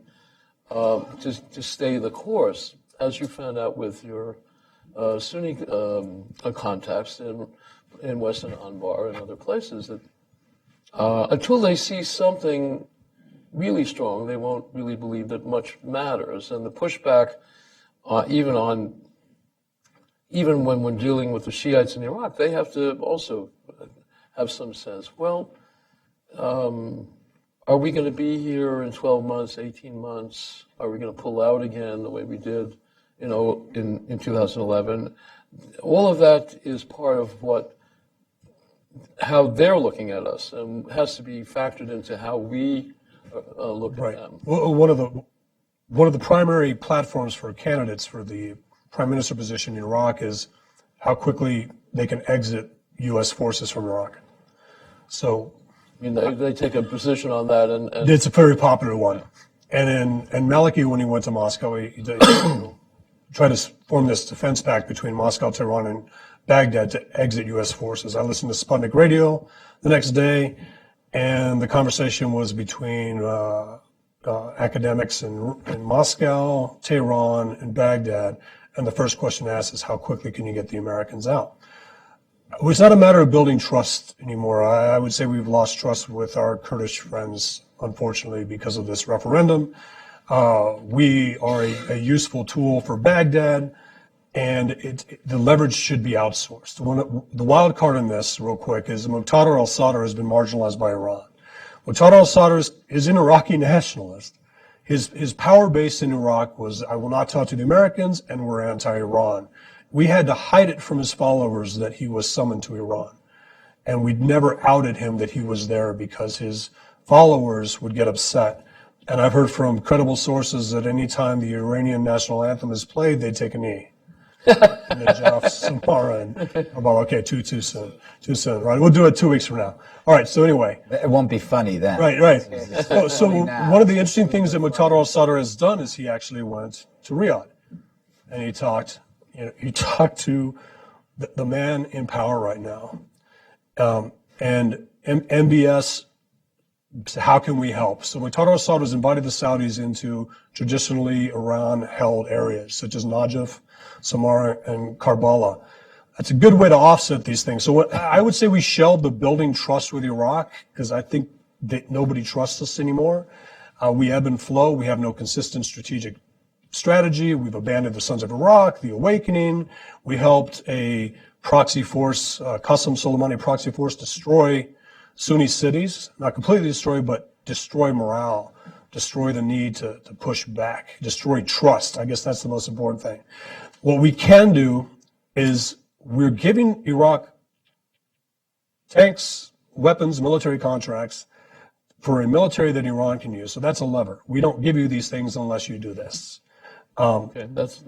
stay the course, as you found out with your Sunni contacts in Western Anbar and other places, that until they see something really strong, they won't really believe that much matters. And the pushback, even when we're dealing with the Shiites in Iraq, they have to also have some sense. Well, are we going to be here in 12 months, 18 months? Are we going to pull out again the way we did, in 2011? All of that is part of how they're looking at us, and has to be factored into how we look at them. Well, one of the primary platforms for candidates for the prime minister position in Iraq is how quickly they can exit U.S. forces from Iraq. So, I mean, they take a position on that, and it's a very popular one. And Maliki, when he went to Moscow, he tried to form this defense pact between Moscow, Tehran, and Baghdad to exit U.S. forces. I listened to Sputnik Radio the next day, and the conversation was between academics in Moscow, Tehran, and Baghdad. And the first question asked is, how quickly can you get the Americans out? It's not a matter of building trust anymore. I would say we've lost trust with our Kurdish friends, unfortunately, because of this referendum. We are a useful tool for Baghdad, and the leverage should be outsourced. The wild card in this, real quick, is Muqtada al-Sadr has been marginalized by Iran. Muqtada al-Sadr is an Iraqi nationalist. His power base in Iraq was, I will not talk to the Americans, and we're anti-Iran. We had to hide it from his followers that he was summoned to Iran. And we'd never outed him that he was there because his followers would get upset. And I've heard from credible sources that any time the Iranian national anthem is played, they take a knee. And they jump off Samara and about, okay, too soon. Right, we'll do it 2 weeks from now. All right, so anyway. It won't be funny then. Right. So one of the interesting things that Muqtada al-Sadr has done is he actually went to Riyadh. And he talked to the man in power right now. And MBS, how can we help? So Muqtada al-Sadr has invited the Saudis into traditionally Iran-held areas, such as Najaf, Samara, and Karbala. That's a good way to offset these things. So I would say we shelved the building trust with Iraq, because I think that nobody trusts us anymore. We ebb and flow. We have no consistent strategic strategy. We've abandoned the Sons of Iraq, the Awakening. We helped a proxy force, Qasem Soleimani proxy force, destroy Sunni cities, not completely destroy, but destroy morale, destroy the need to push back, destroy trust. I guess that's the most important thing. What we can do is we're giving Iraq tanks, weapons, military contracts for a military that Iran can use. So that's a lever. We don't give you these things unless you do this. okay, that's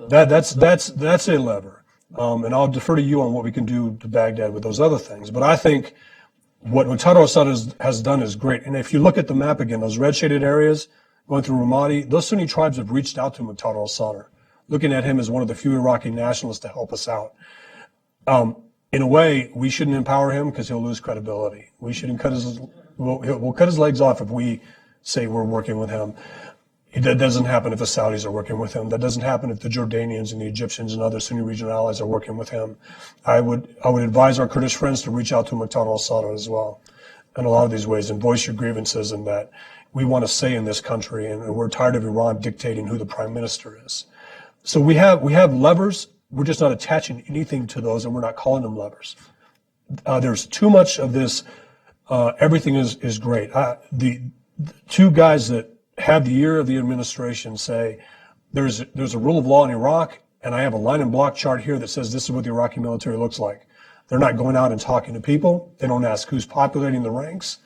a lever. And I'll defer to you on what we can do to Baghdad with those other things. But I think what Muqtada al-Sadr has done is great. And if you look at the map again, those red shaded areas going through Ramadi, those Sunni tribes have reached out to Muqtada al-Sadr, looking at him as one of the few Iraqi nationalists to help us out. In a way, we shouldn't empower him because he'll lose credibility. We shouldn't we'll cut his legs off if we say we're working with him. That doesn't happen if the Saudis are working with him. That doesn't happen if the Jordanians and the Egyptians and other Sunni regional allies are working with him. I would advise our Kurdish friends to reach out to Muqtada al-Sadr as well in a lot of these ways and voice your grievances, and that we want to say in this country, and we're tired of Iran dictating who the prime minister is. So we have levers. We're just not attaching anything to those, and we're not calling them levers. There's too much of this everything is great. The two guys that had the ear of the administration say there's a rule of law in Iraq, and I have a line and block chart here that says this is what the Iraqi military looks like. They're not going out and talking to people. They don't ask who's populating the ranks.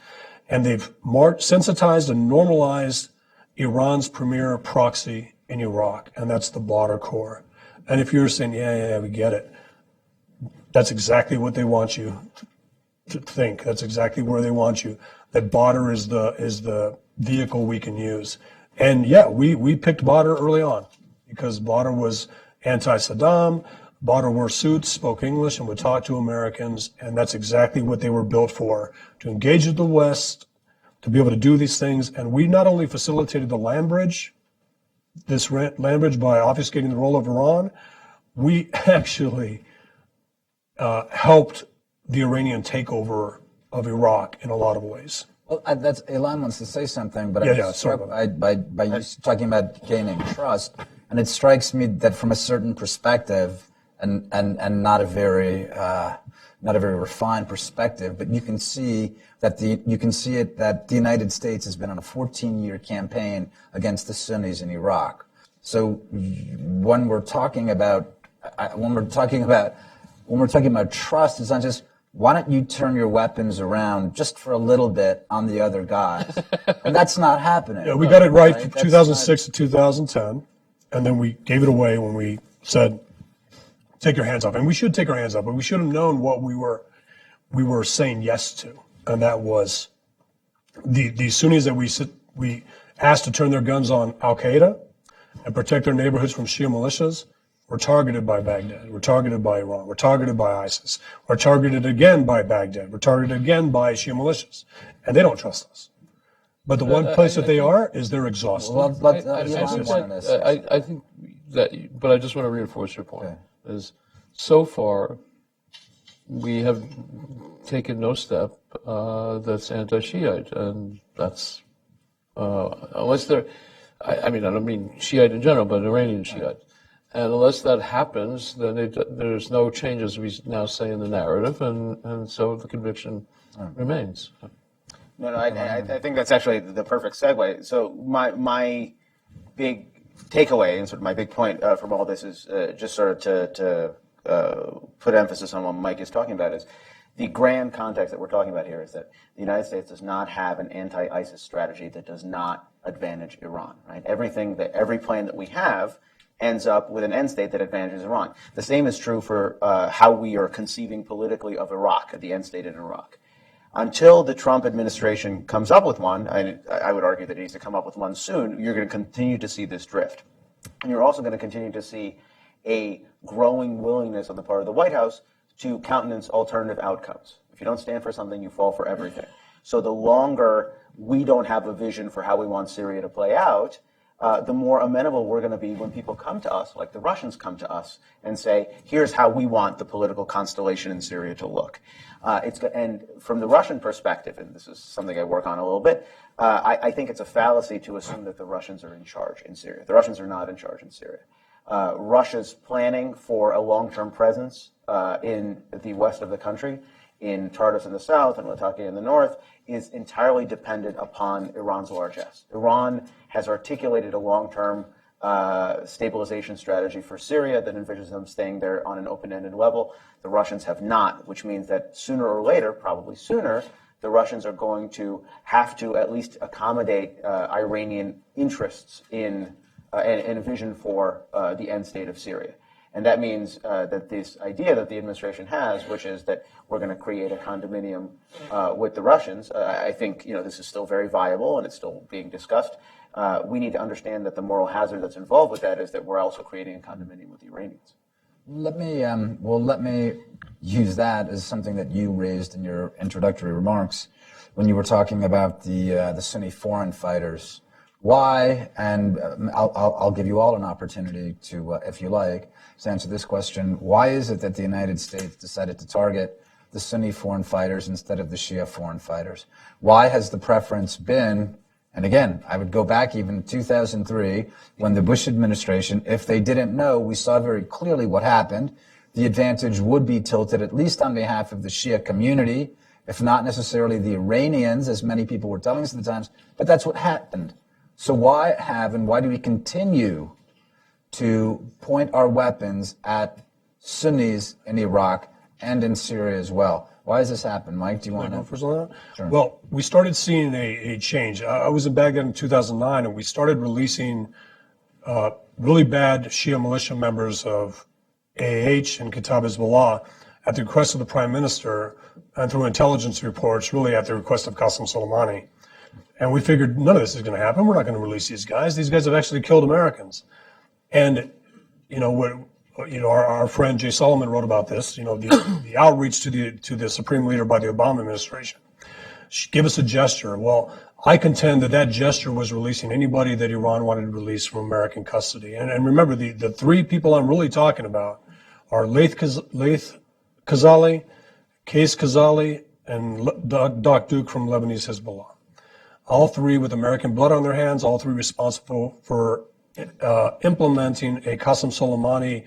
And they've sensitized and normalized Iran's premier proxy in Iraq, and that's the Badr Corps. And if you're saying, yeah, we get it, that's exactly what they want you to think. That's exactly where they want you. That Badr is the vehicle we can use. And yeah, we picked Badr early on because Badr was anti-Saddam. Badr wore suits, spoke English, and would talk to Americans. And that's exactly what they were built for, to engage with the West, to be able to do these things. And we not only facilitated the land bridge, this land bridge by obfuscating the role of Iran, we actually helped the Iranian takeover of Iraq in a lot of ways. Well, that's Ilan wants to say something, but Yeah, I'm sorry. struck by you talking about gaining trust, and it strikes me that from a certain perspective, and not a very refined perspective, but you can see that that the United States has been on a 14-year campaign against the Sunnis in Iraq. So when we're talking about trust, it's not just, why don't you turn your weapons around just for a little bit on the other guys? And that's not happening. Yeah, we got it right from That's 2006 to 2010, and then we gave it away when we said, take your hands off. And we should take our hands off, but we should have known what we were saying yes to, and that was the Sunnis that we asked to turn their guns on Al-Qaeda and protect their neighborhoods from Shia militias. We're targeted by Baghdad. We're targeted by Iran. We're targeted by ISIS. We're targeted again by Baghdad. We're targeted again by Shia militias. And they don't trust us. But the one place that they are is they're exhausted. Well, I think that, but I just want to reinforce your point, is so far we have taken no step that's anti-Shiite, and that's, unless they're, I mean, I don't mean Shiite in general, but Iranian Shiite. And unless that happens, then there's no change, as we now say in the narrative, and so the conviction remains. No, I think that's actually the perfect segue. So my big takeaway and sort of my big point from all this is just sort of to put emphasis on what Mike is talking about is the grand context that we're talking about here is that the United States does not have an anti-ISIS strategy that does not advantage Iran. Right? Every plan that we have ends up with an end state that advantages Iran. The same is true for how we are conceiving politically of Iraq, the end state in Iraq. Until the Trump administration comes up with one, and I would argue that it needs to come up with one soon, you're going to continue to see this drift. And you're also going to continue to see a growing willingness on the part of the White House to countenance alternative outcomes. If you don't stand for something, you fall for everything. So the longer we don't have a vision for how we want Syria to play out, the more amenable we're going to be when people come to us, like the Russians come to us, and say, here's how we want the political constellation in Syria to look. And from the Russian perspective, and this is something I work on a little bit, I think it's a fallacy to assume that the Russians are in charge in Syria. The Russians are not in charge in Syria. Russia's planning for a long-term presence in the west of the country, in Tartus in the south and Latakia in the north, is entirely dependent upon Iran's largesse. Iran has articulated a long-term stabilization strategy for Syria that envisions them staying there on an open-ended level. The Russians have not, which means that sooner or later, probably sooner, the Russians are going to have to at least accommodate Iranian interests in and a vision for the end state of Syria. And that means that this idea that the administration has, which is that we're going to create a condominium with the Russians, I think this is still very viable and it's still being discussed. We need to understand that the moral hazard that's involved with that is that we're also creating a condominium with the Iranians. Let me use that as something that you raised in your introductory remarks when you were talking about the Sunni foreign fighters. Why? And I'll give you all an opportunity to, if you like, to answer this question. Why is it that the United States decided to target the Sunni foreign fighters instead of the Shia foreign fighters? Why has the preference been? And again, I would go back even 2003 when the Bush administration, if they didn't know, we saw very clearly what happened. The advantage would be tilted, at least on behalf of the Shia community, if not necessarily the Iranians, as many people were telling us at the times, but that's what happened. So why do we continue to point our weapons at Sunnis in Iraq and in Syria as well? Why does this happen? Mike, do you want to? Sure. Well, we started seeing a change. I was in Baghdad in 2009, and we started releasing really bad Shia militia members of AAH and Kitab Hezbollah at the request of the Prime Minister and through intelligence reports, really at the request of Qasem Soleimani. And we figured none of this is going to happen. We're not going to release these guys. These guys have actually killed Americans. And, our friend Jay Solomon wrote about this, the outreach to the Supreme Leader by the Obama administration. Give us a gesture. Well, I contend that gesture was releasing anybody that Iran wanted to release from American custody. And remember, the three people I'm really talking about are Laith Khazali, Qais Khazali, and Doc Duke from Lebanese Hezbollah. All three with American blood on their hands, all three responsible for implementing a Qasem Soleimani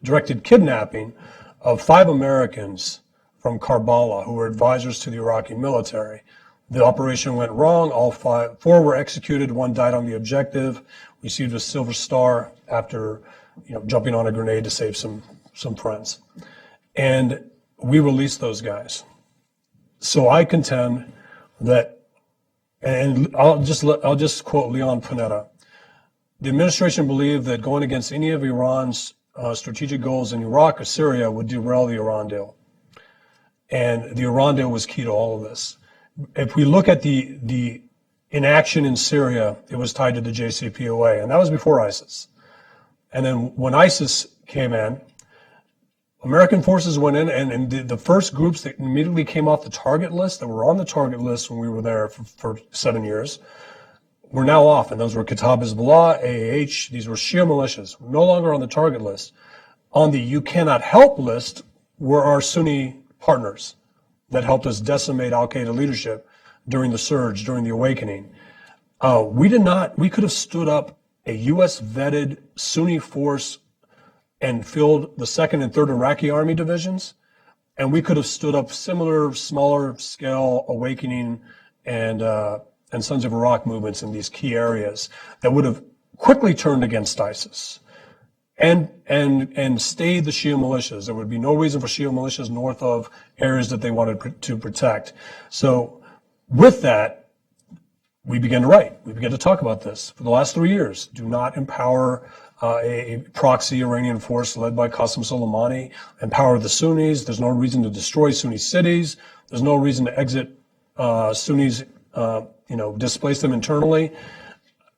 directed kidnapping of 5 Americans from Karbala who were advisors to the Iraqi military. The operation went wrong. 4 were executed. 1 died on the objective, received a Silver Star after jumping on a grenade to save some friends. And we released those guys. So I contend that, and I'll just quote Leon Panetta. The administration believed that going against any of Iran's strategic goals in Iraq or Syria would derail the Iran deal. And the Iran deal was key to all of this. If we look at the inaction in Syria, it was tied to the JCPOA, and that was before ISIS. And then when ISIS came in, American forces went in, and the first groups that immediately came off the target list, that were on the target list when we were there for 7 years, were now off. And those were Kitab Hezbollah, AAH. These were Shia militias, no longer on the target list. On the you cannot help list were our Sunni partners that helped us decimate al-Qaeda leadership during the surge, during the awakening. We could have stood up a U.S. vetted Sunni force and filled the 2nd and 3rd Iraqi Army divisions, and we could have stood up similar, smaller scale awakening and Sons of Iraq movements in these key areas that would have quickly turned against ISIS and stayed the Shia militias. There would be no reason for Shia militias north of areas that they wanted to protect. So with that, we began to write. We began to talk about this for the last 3 years. Do not empower a proxy Iranian force led by Qasem Soleimani. Empower the Sunnis. There's no reason to destroy Sunni cities. There's no reason to exit Sunnis, displace them internally.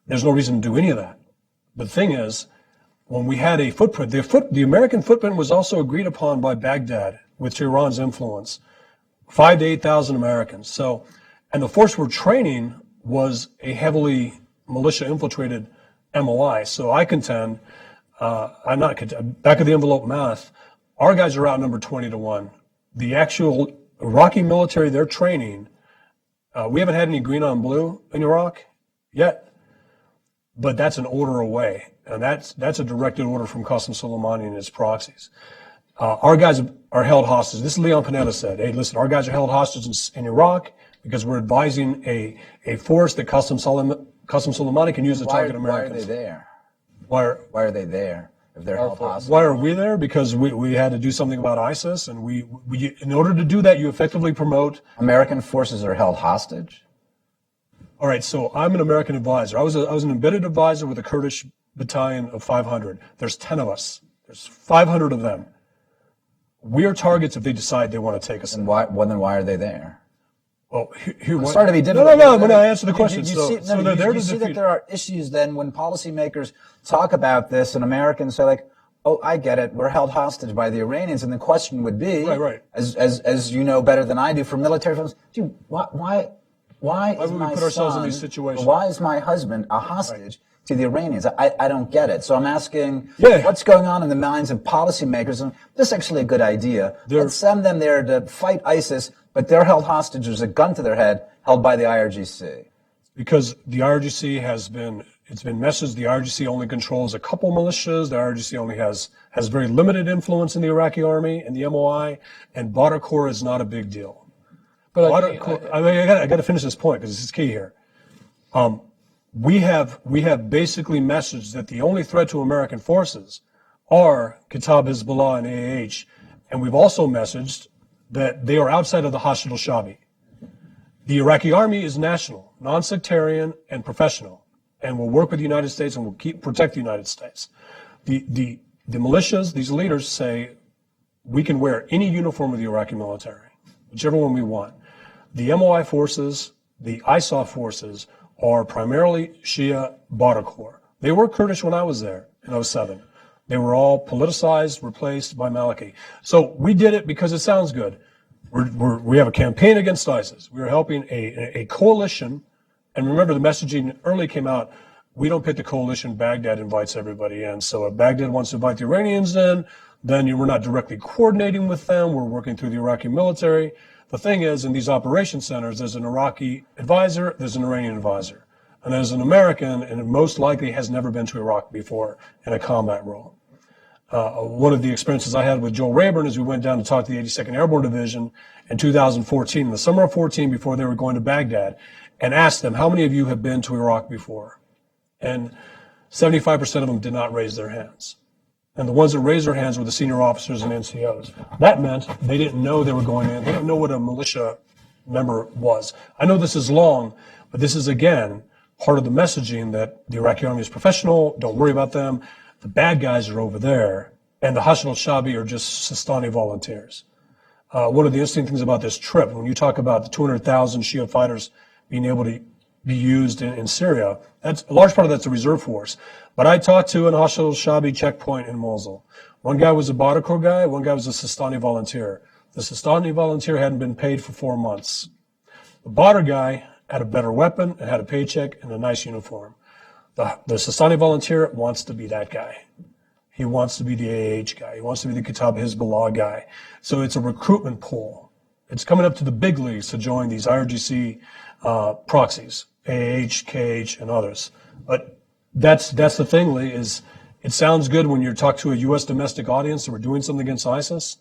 There's no reason to do any of that. The thing is, when we had a footprint, the American footprint was also agreed upon by Baghdad with Tehran's influence, 5,000 to 8,000 Americans. So, and the force we're training was a heavily militia-infiltrated MOI. So I contend, back of the envelope math, our guys are outnumbered 20 to 1. The actual Iraqi military they're training, we haven't had any green on blue in Iraq yet, but that's an order away. And that's a directed order from Qasem Soleimani and his proxies. Our guys are held hostage. This is Leon Panetta said, hey, listen, our guys are held hostage in Iraq because we're advising a force that Qasem Soleimani can use to target Americans. Why are they there? Why are they there if they're held hostage? Why are we there? Because we had to do something about ISIS, and we in order to do that, you effectively promote. American forces are held hostage? All right, so I'm an American advisor. I was an embedded advisor with a Kurdish battalion of 500. There's 10 of us. There's 500 of them. We are targets if they decide they want to take us. And why are they there? Well, here. Sorry to be difficult. No. When I answer the question, You see that there are issues then when policymakers talk about this, and Americans say like, "Oh, I get it. We're held hostage by the Iranians," and the question would be, right. As you know better than I do from military films, why would we put ourselves in these situations? Why is my husband a hostage to the Iranians? I don't get it. So I'm asking, what's going on in the minds of policymakers? And this is actually a good idea. Let's send them there to fight ISIS, but they're held hostage. There's a gun to their head held by the IRGC. Because the IRGC has been It's been messaged the IRGC only controls a couple militias. The IRGC only has very limited influence in the Iraqi army and the MOI, and Badr Corps is not a big deal. But I got to finish this point because this is key here. We have basically messaged that the only threat to American forces are Kitab Hezbollah and AH, and we've also messaged that they are outside of the Hashd al-Shabi. The Iraqi army is national, non-sectarian, and professional, and will work with the United States and will protect the United States. The militias, these leaders say we can wear any uniform of the Iraqi military, whichever one we want. The MOI forces, the ISAF forces, are primarily Shia Badr Corps. They were Kurdish when I was there in 2007. They were all politicized, replaced by Maliki. So we did it because it sounds good. We have a campaign against ISIS. We are helping a coalition. And remember, the messaging early came out, we don't pick the coalition, Baghdad invites everybody in. So if Baghdad wants to invite the Iranians in, then we're not directly coordinating with them. We're working through the Iraqi military. The thing is, in these operation centers, there's an Iraqi advisor, there's an Iranian advisor. And there's an American, and most likely has never been to Iraq before in a combat role. One of the experiences I had with Joel Rayburn is we went down to talk to the 82nd Airborne Division in 2014, in the summer of 14, before they were going to Baghdad, and asked them, how many of you have been to Iraq before? And 75% of them did not raise their hands. And the ones that raised their hands were the senior officers and NCOs. That meant they didn't know they were going in. They didn't know what a militia member was. I know this is long, but this is, again, part of the messaging that the Iraqi army is professional, don't worry about them. The bad guys are over there, and the Hashd al-Shabi are just Sistani volunteers. One of the interesting things about this trip, when you talk about the 200,000 Shia fighters being able to be used in Syria, that's a large part of that's a reserve force. But I talked to an Hashd al-Shabi checkpoint in Mosul. One guy was a Badr Corps guy, one guy was a Sistani volunteer. The Sistani volunteer hadn't been paid for 4 months. The Badr guy had a better weapon and had a paycheck and a nice uniform. The Sistani volunteer wants to be that guy. He wants to be the AH guy. He wants to be the Kitab Hezbollah guy. So it's a recruitment pool. It's coming up to the big leagues to join these IRGC proxies, AH, KH, and others. But that's the thing, Lee, is it sounds good when you talk to a U.S. domestic audience that we're doing something against ISIS.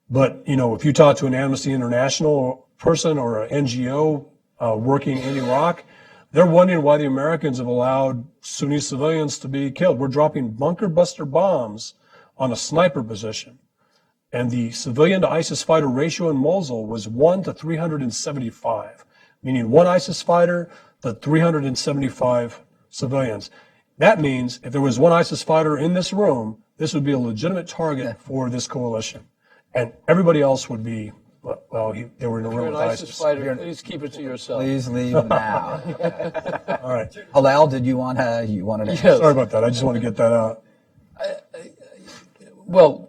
But, if you talk to an Amnesty International person or an NGO working in Iraq, they're wondering why the Americans have allowed Sunni civilians to be killed. We're dropping bunker buster bombs on a sniper position. And the civilian to ISIS fighter ratio in Mosul was 1 to 375, meaning one ISIS fighter to 375 civilians. That means if there was one ISIS fighter in this room, this would be a legitimate target for this coalition. And everybody else would be, they were in a room with ISIS. Fighter, please keep it to yourself. Please leave now. All right. Hillel, did you want to? Yes. Sorry about that. I just want to get that out. Well,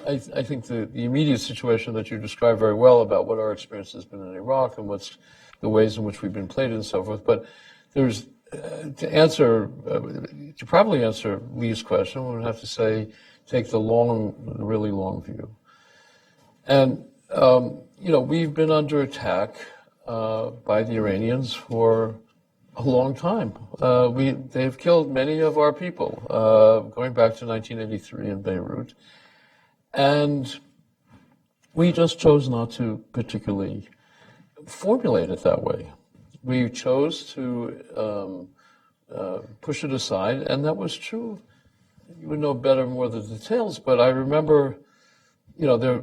I think the immediate situation that you described very well about what our experience has been in Iraq and what's the ways in which we've been played and so forth. But there's, to probably answer Lee's question, we would have to say, take the really long view. And, we've been under attack by the Iranians for a long time. They've killed many of our people, going back to 1983 in Beirut. And we just chose not to particularly formulate it that way. We chose to push it aside, and that was true. You would know better more the details, but I remember, there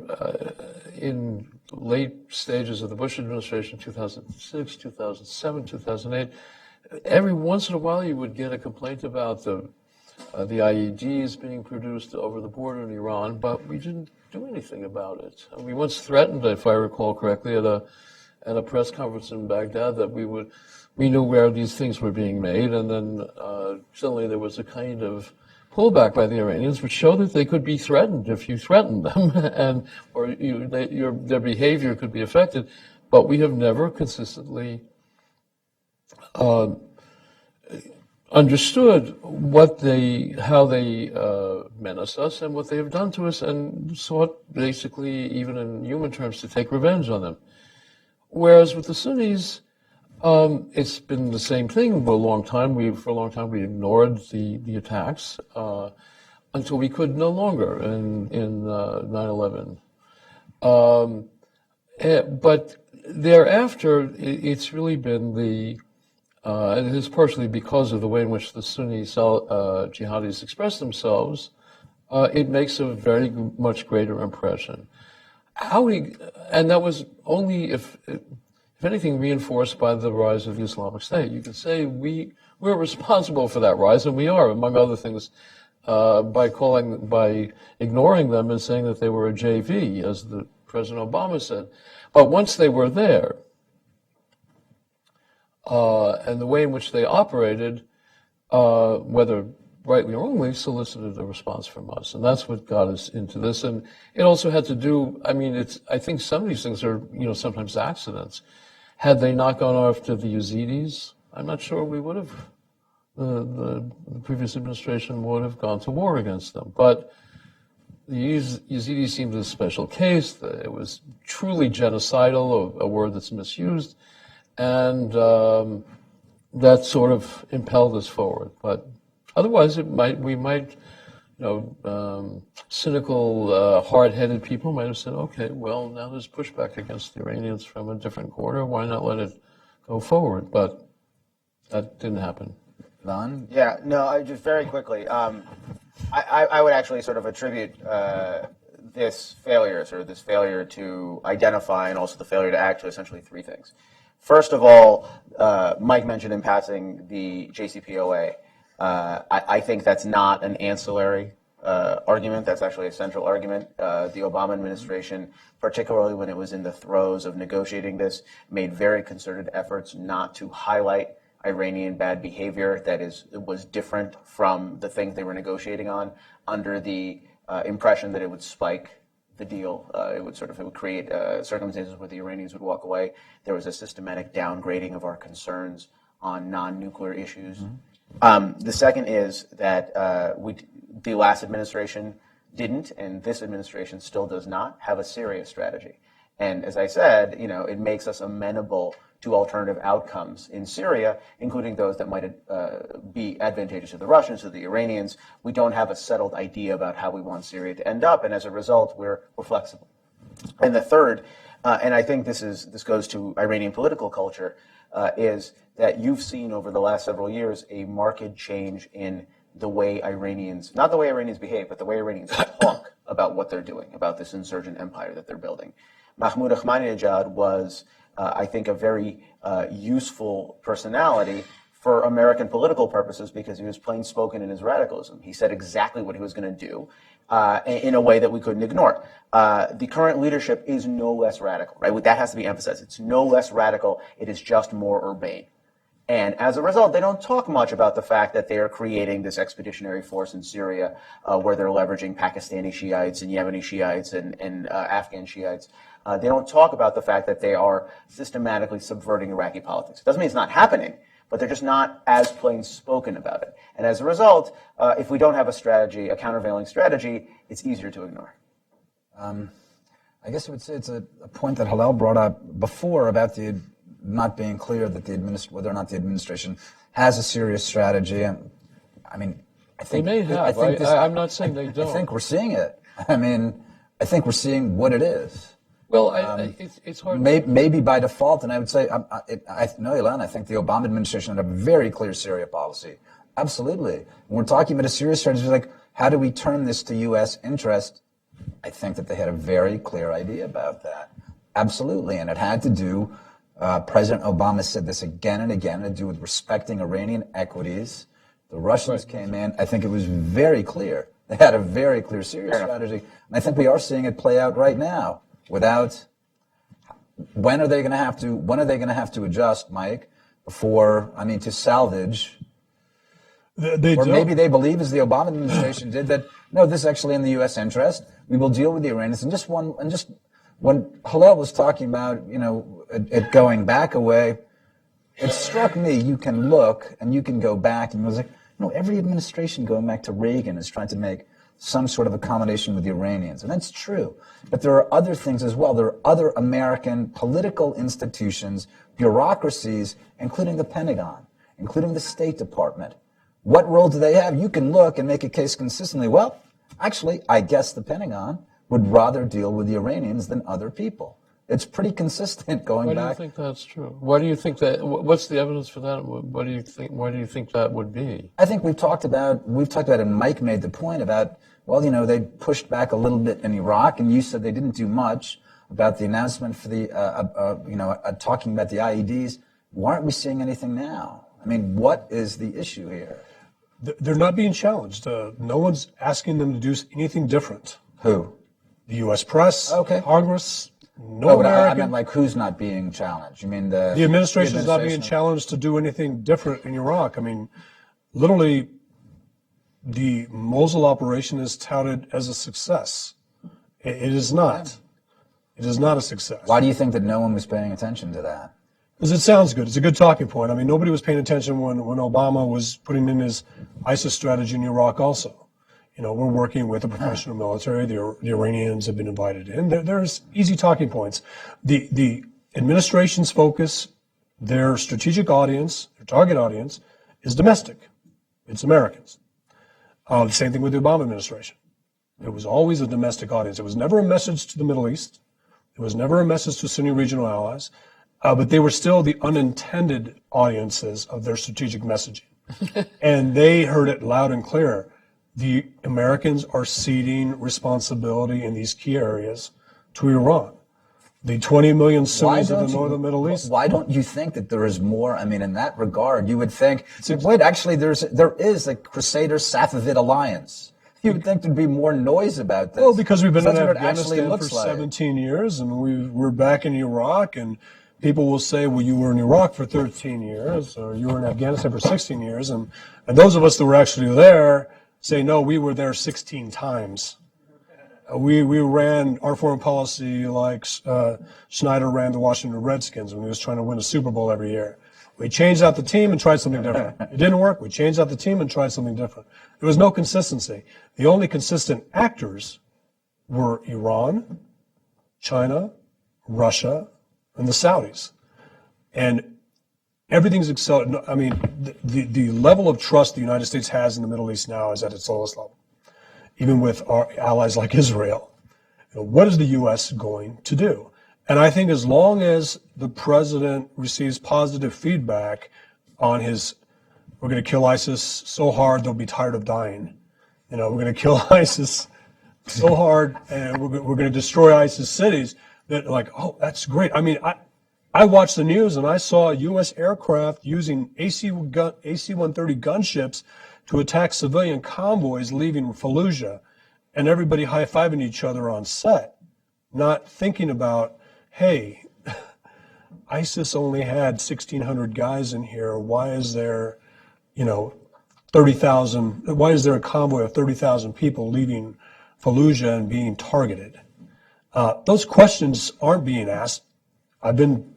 in late stages of the Bush administration, 2006, 2007, 2008, every once in a while you would get a complaint about the IEDs being produced over the border in Iran, but we didn't do anything about it. And we once threatened, if I recall correctly, at a press conference in Baghdad that we knew where these things were being made, and then suddenly there was a kind of pullback by the Iranians, which showed that they could be threatened if you threatened them, their behavior could be affected. But we have never consistently understood how they menace us and what they have done to us, and sought basically, even in human terms, to take revenge on them. Whereas with the Sunnis, It's been the same thing for a long time. For a long time, we ignored the attacks until we could no longer in 9/11. But thereafter, it's really been and it is partially because of the way in which the Sunni jihadis express themselves. It makes a very much greater impression. And that was only if anything, reinforced by the rise of the Islamic State. You could say we're responsible for that rise, and we are, among other things, by ignoring them and saying that they were a JV, as the President Obama said. But once they were there, and the way in which they operated, whether rightly or wrongly, solicited a response from us. And that's what got us into this. And it also had to do, I think some of these things are, sometimes accidents. Had they not gone after the Yazidis, I'm not sure we would have, the previous administration would have gone to war against them. But the Yazidis seemed a special case. It was truly genocidal, a word that's misused. And that sort of impelled us forward. But otherwise, we might, cynical, hard-headed people might have said, okay, well, now there's pushback against the Iranians from a different quarter. Why not let it go forward? But that didn't happen. Ilan? Yeah, no, just very quickly. I would actually sort of attribute this failure to identify and also the failure to act to essentially three things. First of all, Mike mentioned in passing the JCPOA. I think that's not an ancillary argument. That's actually a central argument. The Obama administration, particularly when it was in the throes of negotiating this, made very concerted efforts not to highlight Iranian bad behavior that was different from the things they were negotiating on, under the impression that it would spike the deal. It would create circumstances where the Iranians would walk away. There was a systematic downgrading of our concerns on non-nuclear issues. Mm-hmm. The second is that the last administration didn't, and this administration still does not, have a Syria strategy. And as I said, it makes us amenable to alternative outcomes in Syria, including those that might be advantageous to the Russians, to the Iranians. We don't have a settled idea about how we want Syria to end up, and as a result, we're flexible. And the third, and I think this goes to Iranian political culture, is that you've seen over the last several years a marked change in the way Iranians, not the way Iranians behave, but the way Iranians talk about what they're doing, about this insurgent empire that they're building. Mahmoud Ahmadinejad was, I think, a very useful personality for American political purposes because he was plain spoken in his radicalism. He said exactly what he was going to do in a way that we couldn't ignore. The current leadership is no less radical, right? That has to be emphasized. It's no less radical. It is just more urbane. And as a result, they don't talk much about the fact that they are creating this expeditionary force in Syria where they're leveraging Pakistani Shiites and Yemeni Shiites and Afghan Shiites. They don't talk about the fact that they are systematically subverting Iraqi politics. It doesn't mean it's not happening, but they're just not as plain spoken about it. And as a result, if we don't have a strategy, a countervailing strategy, it's easier to ignore. I guess I would say it's a point that Hillel brought up before about the not being clear that whether or not the administration has a serious strategy. I mean, I think they may have. I'm not saying they don't. I think we're seeing it. I think we're seeing what it is. Well, it's hard. Maybe by default, and I would say, no, Ilan, I think the Obama administration had a very clear Syria policy. Absolutely. When we're talking about a Syria strategy, like, how do we turn this to U.S. interest? I think that they had a very clear idea about that. Absolutely. And it had to do, President Obama said this again and again, to do with respecting Iranian equities. The Russians came in. I think it was very clear. They had a very clear Syria strategy. And I think we are seeing it play out right now. When are they going to have to adjust, Mike, to salvage? Maybe they believe, as the Obama administration did, that no, this is actually in the U.S. interest. We will deal with the Iranians. And just when Hillel was talking about, it going back a way, it struck me. You can look and you can go back, and it was like, every administration going back to Reagan is trying to make some sort of accommodation with the Iranians. And that's true. But there are other things as well. There are other American political institutions, bureaucracies, including the Pentagon, including the State Department. What role do they have? You can look and make a case consistently. Well, actually, I guess the Pentagon would rather deal with the Iranians than other people. It's pretty consistent going back. Why do you think that's true? Why do you think that? What's the evidence for that? What do you think? Why do you think that would be? I think we've talked about, and Mike made the point about, well, they pushed back a little bit in Iraq, and you said they didn't do much about the announcement for the, talking about the IEDs. Why aren't we seeing anything now? I mean, what is the issue here? They're not being challenged. No one's asking them to do anything different. Who? The U.S. press, Okay. Congress, no But I American. meant, like, who's not being challenged? You mean the Administration is not being administration? challenged to do anything different in Iraq. I mean, literally, the Mosul operation is touted as a success. It is not. It is not a success. Why do you think that no one was paying attention to that? Because it sounds good. It's a good talking point. I mean, nobody was paying attention when Obama was putting in his ISIS strategy in Iraq also. We're working with a professional military. The Iranians have been invited in. There's easy talking points. The administration's focus, their strategic audience, their target audience, is domestic. It's Americans. The same thing with the Obama administration. It was always a domestic audience. It was never a message to the Middle East. It was never a message to Sunni regional allies. But they were still the unintended audiences of their strategic messaging. And they heard it loud and clear. The Americans are ceding responsibility in these key areas to Iran. The 20 million Sunnis of the northern Middle East. Why don't you think that there is more? I mean, in that regard, you would think, wait, actually, there is a Crusader Safavid alliance. You would think there'd be more noise about this. Well, because we've been in That's what it actually Afghanistan for looks like. 17 years, and we're back in Iraq, and people will say, well, you were in Iraq for 13 years, or you were in Afghanistan for 16 years, and those of us that were actually there say, no, we were there 16 times. We ran our foreign policy like Schneider ran the Washington Redskins when he was trying to win a Super Bowl every year. We changed out the team and tried something different. It didn't work. We changed out the team and tried something different. There was no consistency. The only consistent actors were Iran, China, Russia, and the Saudis. And everything's accelerated. I mean, the level of trust the United States has in the Middle East now is at its lowest level, even with our allies like Israel. What is the U.S. going to do? And I think as long as the president receives positive feedback on we're going to kill ISIS so hard they'll be tired of dying. We're going to kill ISIS so hard and we're going to destroy ISIS cities that like, oh, that's great. I mean, I watched the news and I saw U.S. aircraft using AC-130 gunships to attack civilian convoys leaving Fallujah, and everybody high-fiving each other on set, not thinking about, hey, ISIS only had 1,600 guys in here. Why is there, 30,000? Why is there a convoy of 30,000 people leaving Fallujah and being targeted? Those questions aren't being asked. I've been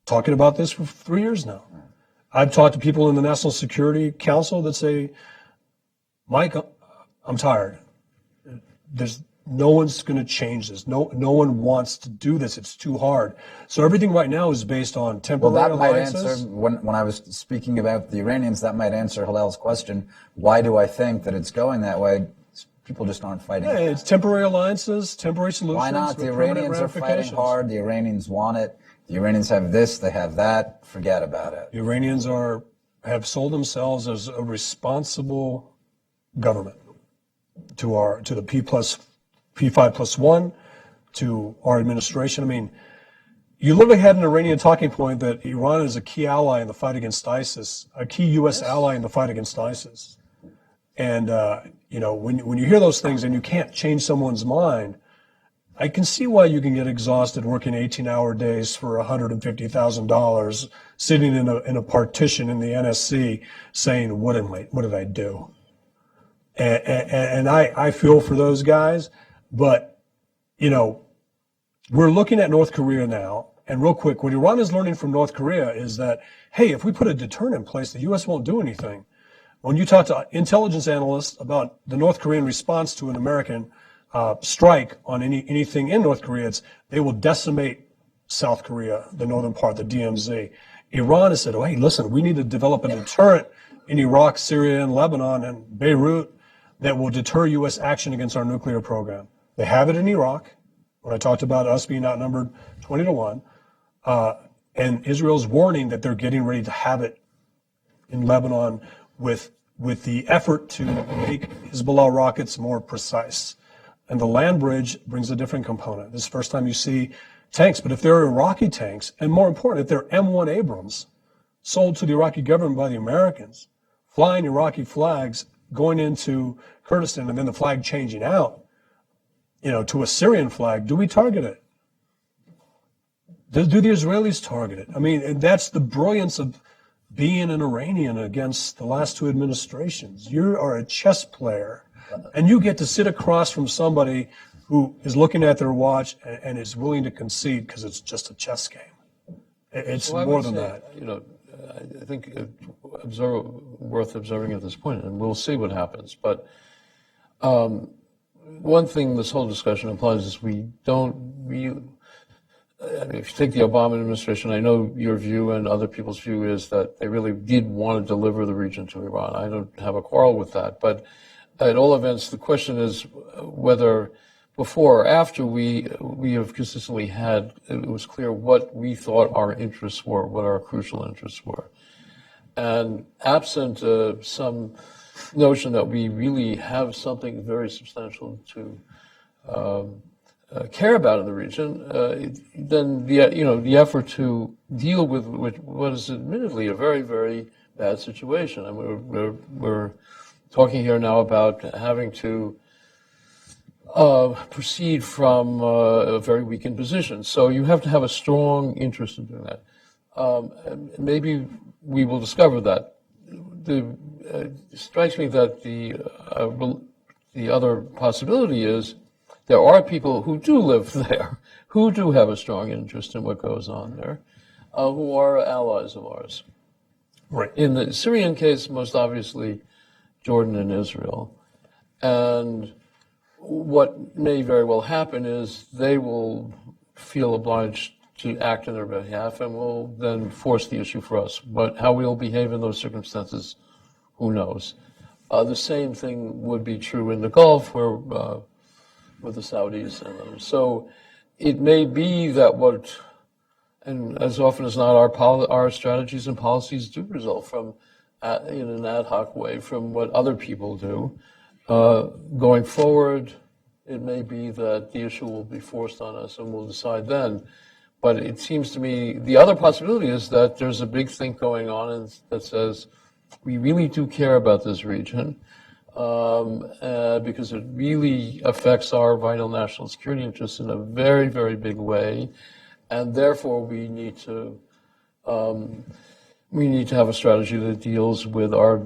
talking about this for 3 years now. I've talked to people in the National Security Council that say, Mike, I'm tired. No one's going to change this. No one wants to do this. It's too hard. So everything right now is based on temporary Well, that might alliances. answer, when I was speaking about the Iranians, that might answer Hillel's question. Why do I think that it's going that way? People just aren't fighting. Yeah, it's temporary alliances, temporary solutions. Why not? The with permanent Iranians are fighting ramifications. hard. The Iranians want it. The Iranians have this. They have that. Forget about it. The Iranians have sold themselves as a responsible government to the P5+1, to our administration. I mean, you literally had an Iranian talking point that Iran is a key ally in the fight against ISIS, a key U.S. ally in the fight against ISIS. And, when you hear those things and you can't change someone's mind, I can see why you can get exhausted working 18-hour days for $150,000, sitting in a partition in the NSC saying, what did I do? And I feel for those guys, but, we're looking at North Korea now, and real quick, what Iran is learning from North Korea is that, hey, if we put a deterrent in place, the U.S. won't do anything. When you talk to intelligence analysts about the North Korean response to an American strike on anything in North Korea, they will decimate South Korea, the northern part, the DMZ. Iran has said, oh, hey, listen, we need to develop a deterrent in Iraq, Syria, and Lebanon, and Beirut that will deter U.S. action against our nuclear program. They have it in Iraq, when I talked about us being outnumbered 20-1, and Israel's warning that they're getting ready to have it in Lebanon with the effort to make Hezbollah rockets more precise. And the land bridge brings a different component. This is the first time you see tanks, but if they're Iraqi tanks, and more important, if they're M1 Abrams sold to the Iraqi government by the Americans, flying Iraqi flags, going into Kurdistan, and then the flag changing out, to a Syrian flag, do we target it? Do the Israelis target it? I mean, and that's the brilliance of being an Iranian against the last two administrations. You are a chess player, and you get to sit across from somebody who is looking at their watch and is willing to concede because it's just a chess game. It's more than that. I think worth observing at this point, and we'll see what happens. But one thing this whole discussion implies is we don't really. I mean, if you take the Obama administration, I know your view and other people's view is that they really did want to deliver the region to Iran. I don't have a quarrel with that. But at all events, the question is whether before or after we have consistently had, it was clear what we thought our interests were, what our crucial interests were. And absent some notion that we really have something very substantial to care about in the region, then the effort to deal with what is admittedly a very, very bad situation. And we're talking here now about having to proceed from a very weakened position. So you have to have a strong interest in doing that. Maybe we will discover that. It strikes me that the other possibility is there are people who do live there, who do have a strong interest in what goes on there, who are allies of ours. Right. In the Syrian case, most obviously, Jordan and Israel. And what may very well happen is they will feel obliged to act on their behalf and will then force the issue for us. But how we'll behave in those circumstances, who knows? The same thing would be true in the Gulf, where with the Saudis and others. So it may be that and as often as not, our strategies and policies do result from, in an ad hoc way, from what other people do. Going forward, it may be that the issue will be forced on us and we'll decide then. But it seems to me the other possibility is that there's a big think going on that says we really do care about this region. Because it really affects our vital national security interests in a very, very big way, and therefore we need to have a strategy that deals with our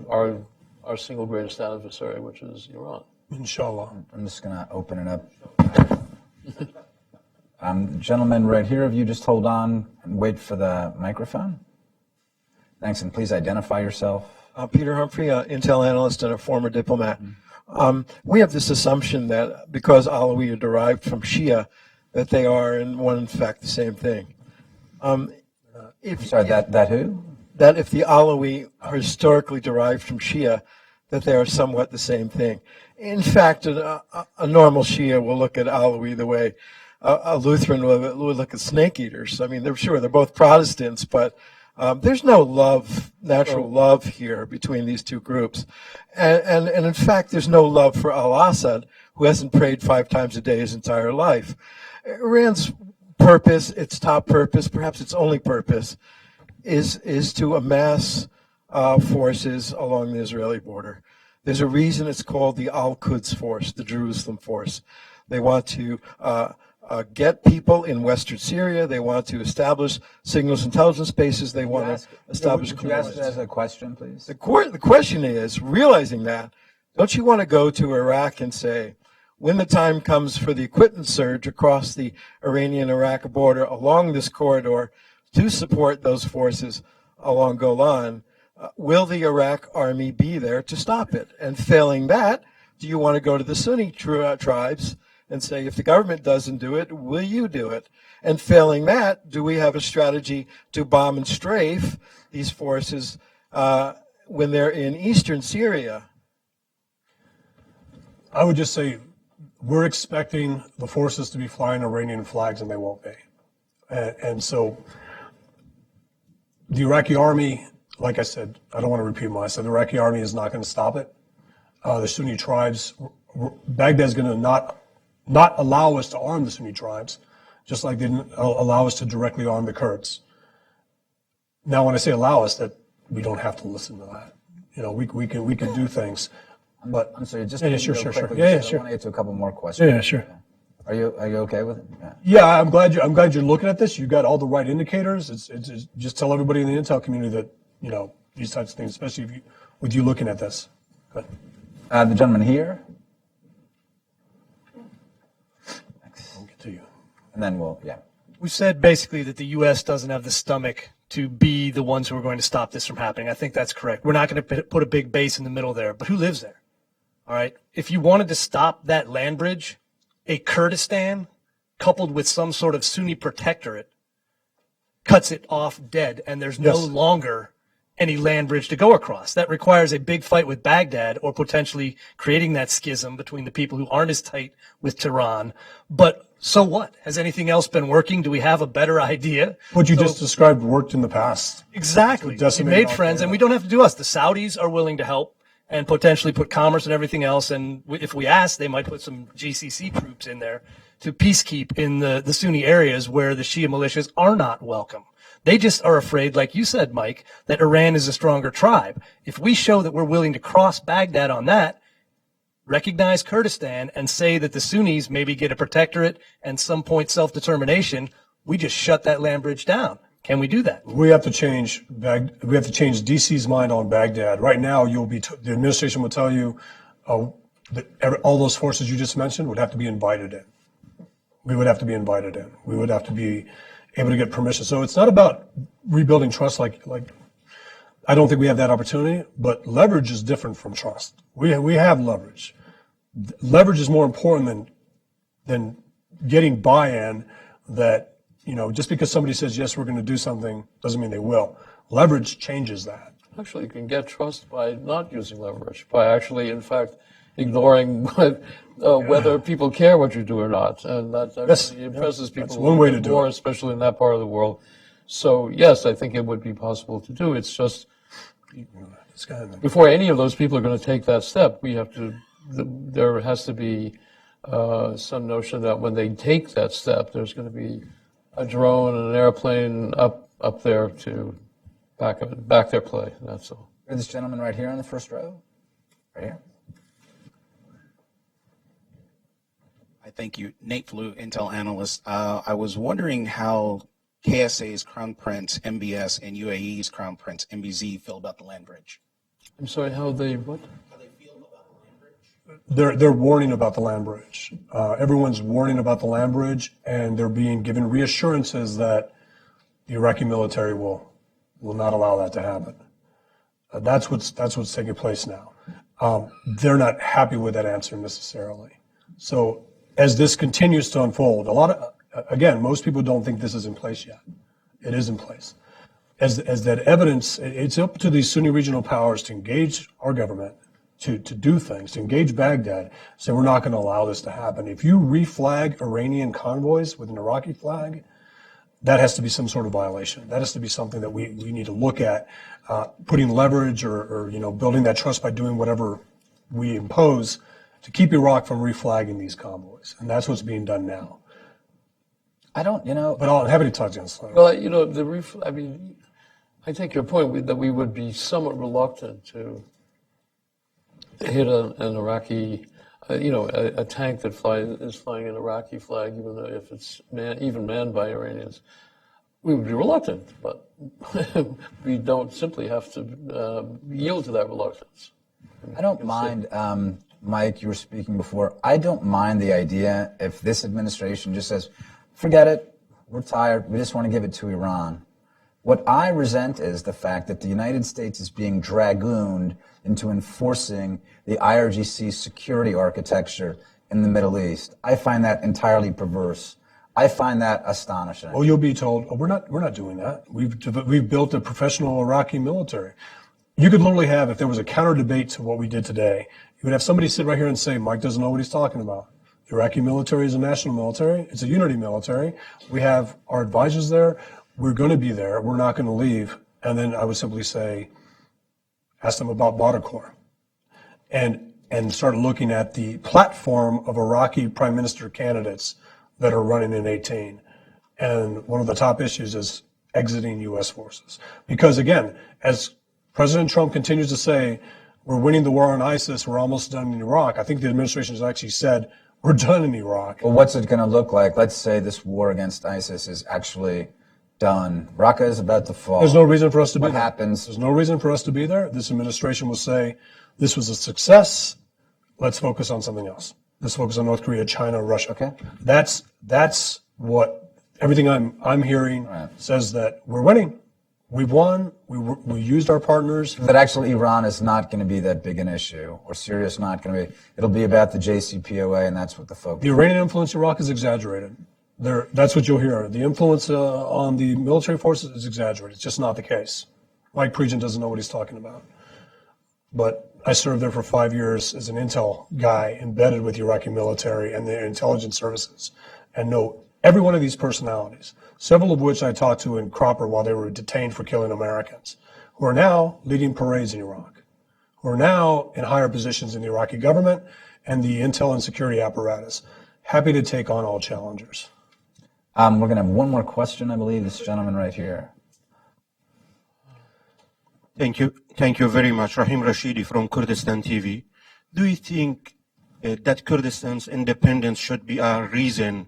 single greatest adversary, which is Iran. Inshallah. I'm just going to open it up. Gentlemen right here, if you just hold on and wait for the microphone. Thanks, and please identify yourself. Peter Humphrey, Intel analyst and a former diplomat. We have this assumption that because Alawi are derived from Shia, that they are in fact the same thing. That who? That if the Alawi are historically derived from Shia, that they are somewhat the same thing. In fact, a normal Shia will look at Alawi the way a Lutheran would look at snake eaters. I mean, they're both Protestants, but there's no natural love here between these two groups. And in fact, there's no love for al-Assad, who hasn't prayed 5 times a day his entire life. Iran's purpose, its top purpose, perhaps its only purpose, is to amass forces along the Israeli border. There's a reason it's called the Al-Quds Force, the Jerusalem Force. They want to get people in Western Syria. They want to establish signals intelligence bases. They want to establish. Would you ask that as a question, please? The question is, realizing that, don't you want to go to Iraq and say, when the time comes for the equipment surge across the Iranian-Iraq border along this corridor to support those forces along Golan, will the Iraq army be there to stop it? And failing that, do you want to go to the Sunni tribes and say, if the government doesn't do it, will you do it? And failing that, do we have a strategy to bomb and strafe these forces when they're in eastern Syria? I would just say we're expecting the forces to be flying Iranian flags, and they won't be. And so the Iraqi army, like I said, I don't want to repeat what I said, the Iraqi army is not going to stop it. The Sunni tribes, Baghdad's going to not allow us to arm the Sunni tribes, just like they didn't allow us to directly arm the Kurds. Now, when I say allow us, that we don't have to listen to that. You know, we can do things. But I'm sorry, just sure. quickly, Yeah, I sure. want to get to a couple more questions. Yeah, sure. Are you okay with it? Yeah. Yeah, I'm glad you're looking at this. You got all the right indicators. It's just tell everybody in the intel community that, you know, these types of things, especially with you looking at this. Good. The gentleman here. I'll get to you. And then we'll, yeah. We've said basically that the U.S. doesn't have the stomach to be the ones who are going to stop this from happening. I think that's correct. We're not going to put a big base in the middle there, but who lives there? All right. If you wanted to stop that land bridge, a Kurdistan coupled with some sort of Sunni protectorate cuts it off dead, and there's no Yes. longer any land bridge to go across. That requires a big fight with Baghdad or potentially creating that schism between the people who aren't as tight with Tehran. But so what? Has anything else been working? Do we have a better idea? What you So- just described worked in the past. Exactly. We decimate made our- friends, and we don't have to do us. The Saudis are willing to help and potentially put commerce and everything else. And if we ask, they might put some GCC troops in there to peacekeep in the Sunni areas where the Shia militias are not welcome. They just are afraid, like you said, Mike, that Iran is a stronger tribe. If we show that we're willing to cross Baghdad on that, recognize Kurdistan, and say that the Sunnis maybe get a protectorate and some point self-determination, we just shut that land bridge down. Can we do that? We have to change DC's mind on Baghdad. Right now, the administration will tell you that all those forces you just mentioned would have to be invited in. We would have to be invited in. We would have to be able to get permission. So it's not about rebuilding trust like I don't think we have that opportunity, but leverage is different from trust. We have leverage. Leverage is more important than getting buy-in that, you know, just because somebody says, yes, we're going to do something, doesn't mean they will. Leverage changes that. Actually, you can get trust by not using leverage, by actually, in fact, ignoring whether people care what you do or not. And that actually impresses people That's one way to do more, it. especially in that part of the world. So, yes, I think it would be possible to do. It's just, before any of those people are going to take that step, there has to be some notion that when they take that step, there's going to be a drone and an airplane up there to back their play. That's all. This gentleman right here on the first row. Right here. Thank you. Nate Flew, Intel analyst. I was wondering how KSA's Crown Prince, MBS, and UAE's Crown Prince, MBZ, feel about the land bridge. I'm sorry, how they what? How they feel about the land bridge? They're warning about the land bridge. Everyone's warning about the land bridge, and they're being given reassurances that the Iraqi military will not allow that to happen. That's what's taking place now. They're not happy with that answer necessarily. So as this continues to unfold, again, most people don't think this is in place yet. It is in place. As that evidence, it's up to these Sunni regional powers to engage our government, to do things, to engage Baghdad, say we're not going to allow this to happen. If you reflag Iranian convoys with an Iraqi flag, that has to be some sort of violation. That has to be something that we need to look at, putting leverage or building that trust by doing whatever we impose to keep Iraq from reflagging these convoys. And that's what's being done now. But I'll have any thoughts on this. Well, I take your point that we would be somewhat reluctant to hit an Iraqi, a tank that is flying an Iraqi flag, even though if it's even manned by Iranians. We would be reluctant, but we don't simply have to yield to that reluctance. I don't mind, Mike, you were speaking before. I don't mind the idea if this administration just says, forget it, we're tired, we just want to give it to Iran. What I resent is the fact that the United States is being dragooned into enforcing the IRGC security architecture in the Middle East. I find that entirely perverse. I find that astonishing. Oh, you'll be told, oh, we're not doing that. We've built a professional Iraqi military. You could literally have, if there was a counter debate to what we did today, you would have somebody sit right here and say, Mike doesn't know what he's talking about. The Iraqi military is a national military. It's a unity military. We have our advisors there. We're going to be there. We're not going to leave. And then I would simply say, ask them about border corps and start looking at the platform of Iraqi prime minister candidates that are running in 18. And one of the top issues is exiting U.S. forces. Because again, as President Trump continues to say, we're winning the war on ISIS, we're almost done in Iraq, I think the administration has actually said, we're done in Iraq. Well, what's it going to look like? Let's say this war against ISIS is actually done. Raqqa is about to fall. There's no reason for us to be there. What happens? There's no reason for us to be there. This administration will say, this was a success. Let's focus on something else. Let's focus on North Korea, China, Russia. Okay. That's what everything I'm hearing says, that we're winning. We've won. We used our partners. That actually Iran is not going to be that big an issue, or Syria is not going to be. It'll be about the JCPOA, and that's what the focus. The Iranian influence in Iraq is exaggerated. That's what you'll hear. The influence on the military forces is exaggerated. It's just not the case. Mike Pregent doesn't know what he's talking about. But I served there for 5 years as an intel guy embedded with the Iraqi military and their intelligence services, and know every one of these personalities, several of which I talked to in Cropper while they were detained for killing Americans, who are now leading parades in Iraq, who are now in higher positions in the Iraqi government and the intel and security apparatus, happy to take on all challengers. We're going to have one more question, I believe, this gentleman right here. Thank you. Thank you very much. Rahim Rashidi from Kurdistan TV. Do you think that Kurdistan's independence should be a reason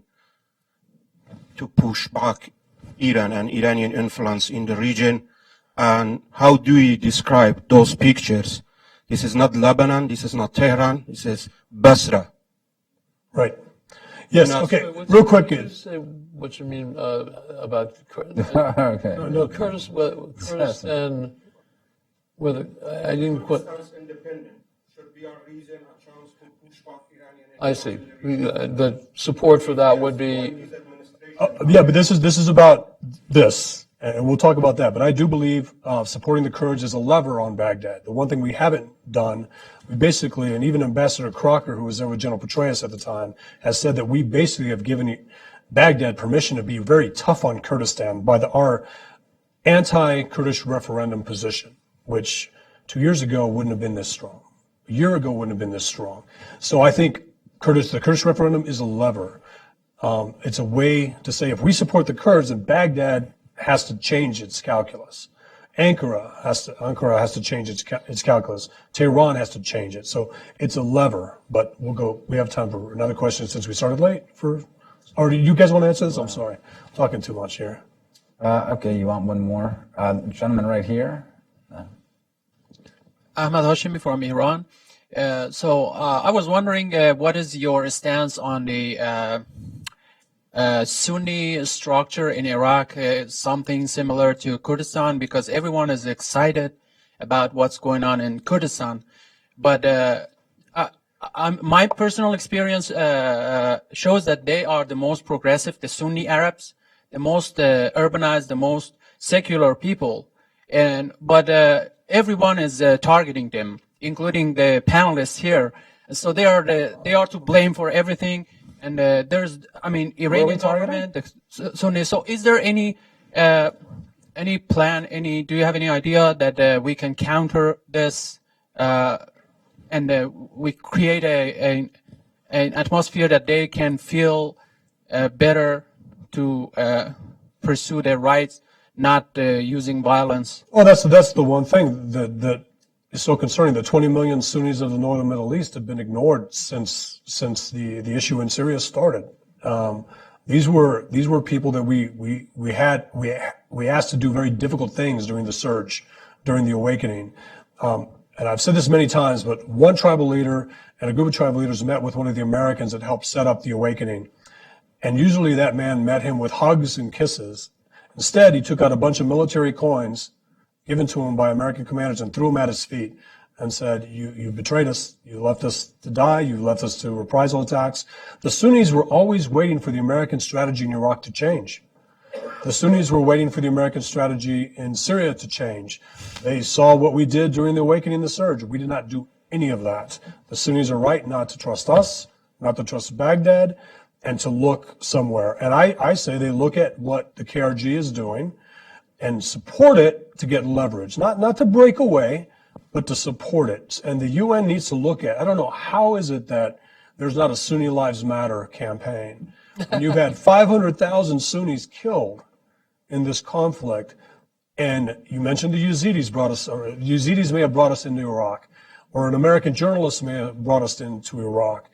to push back Iran and Iranian influence in the region? And how do you describe those pictures? This is not Lebanon. This is not Tehran. This is Basra. Right. Yes. Now, Okay. Real quick. Can you say what you mean about Okay. Kurdistan? Whether I didn't quite. Kurdistan's independence should be a reason, a chance to push back Iranian I see. The support for that would be. Yeah, but this is about this, and we'll talk about that. But I do believe supporting the Kurds is a lever on Baghdad. The one thing we haven't done, we basically, and even Ambassador Crocker, who was there with General Petraeus at the time, has said that we basically have given Baghdad permission to be very tough on Kurdistan by our anti-Kurdish referendum position, which 2 years ago wouldn't have been this strong. A year ago wouldn't have been this strong. So I think the Kurdish referendum is a lever. It's a way to say if we support the Kurds, then Baghdad has to change its calculus. Ankara has to change its calculus. Tehran has to change it. So it's a lever. But we have time for another question since we started late. Or do you guys want to answer this? I'm sorry. I'm talking too much here. Okay, you want one more? Gentleman right here. Ahmad Hashimi from Iran. So I was wondering, what is your stance on the Sunni structure in Iraq, something similar to Kurdistan, because everyone is excited about what's going on in Kurdistan. But my personal experience shows that they are the most progressive, the Sunni Arabs, the most urbanized, the most secular people. But everyone is targeting them, including the panelists here. So they are to blame for everything. And Iranian government, the Sunni. So is there any plan? Do you have any idea that we can counter this, and we create an atmosphere that they can feel better to pursue their rights, not using violence? Well, that's the one thing that is so concerning. The 20 million Sunnis of the northern Middle East have been ignored since the issue in Syria started. These were people that we asked to do very difficult things during the surge, during the awakening. And I've said this many times, but one tribal leader and a group of tribal leaders met with one of the Americans that helped set up the awakening. And usually that man met him with hugs and kisses. Instead, he took out a bunch of military coins given to him by American commanders and threw them at his feet and said, you betrayed us. You left us to die. You left us to reprisal attacks. The Sunnis were always waiting for the American strategy in Iraq to change. The Sunnis were waiting for the American strategy in Syria to change. They saw what we did during the awakening and the surge. We did not do any of that. The Sunnis are right not to trust us, not to trust Baghdad, and to look somewhere. And I say they look at what the KRG is doing and support it to get leverage, not to break away, but to support it. And the UN needs to look at, I don't know, how is it that there's not a Sunni Lives Matter campaign? And you've had 500,000 Sunnis killed in this conflict. And you mentioned the Yazidis Yazidis may have brought us into Iraq, or an American journalist may have brought us into Iraq.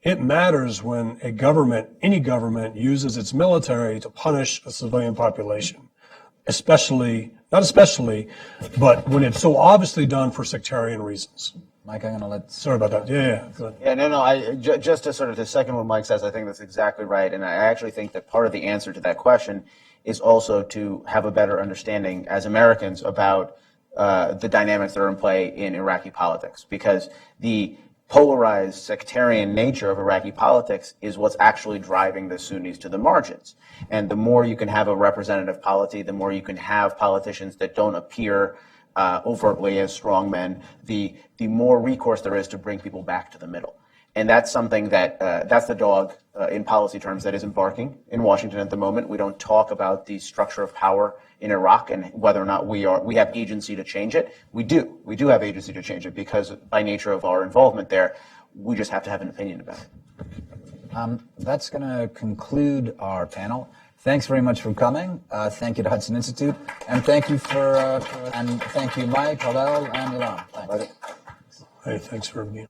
It matters when a government, any government, uses its military to punish a civilian population, not especially, but when it's so obviously done for sectarian reasons. Mike, I'm going to let... Sorry about that. Yeah. Go ahead. Yeah, no, just to sort of to second what Mike says, I think that's exactly right. And I actually think that part of the answer to that question is also to have a better understanding as Americans about the dynamics that are in play in Iraqi politics, because the polarized sectarian nature of Iraqi politics is what's actually driving the Sunnis to the margins. And the more you can have a representative polity, the more you can have politicians that don't appear overtly as strongmen, the more recourse there is to bring people back to the middle. And that's something that, that's the dog in policy terms that isn't barking in Washington at the moment. We don't talk about the structure of power in Iraq and whether or not we have agency to change it. We do have agency to change it because by nature of our involvement there, we just have to have an opinion about it. That's going to conclude our panel. Thanks very much for coming. Thank you to Hudson Institute, and thank you and thank you, Mike, Hillel, and Ilan. Thanks. Hey, thanks for being.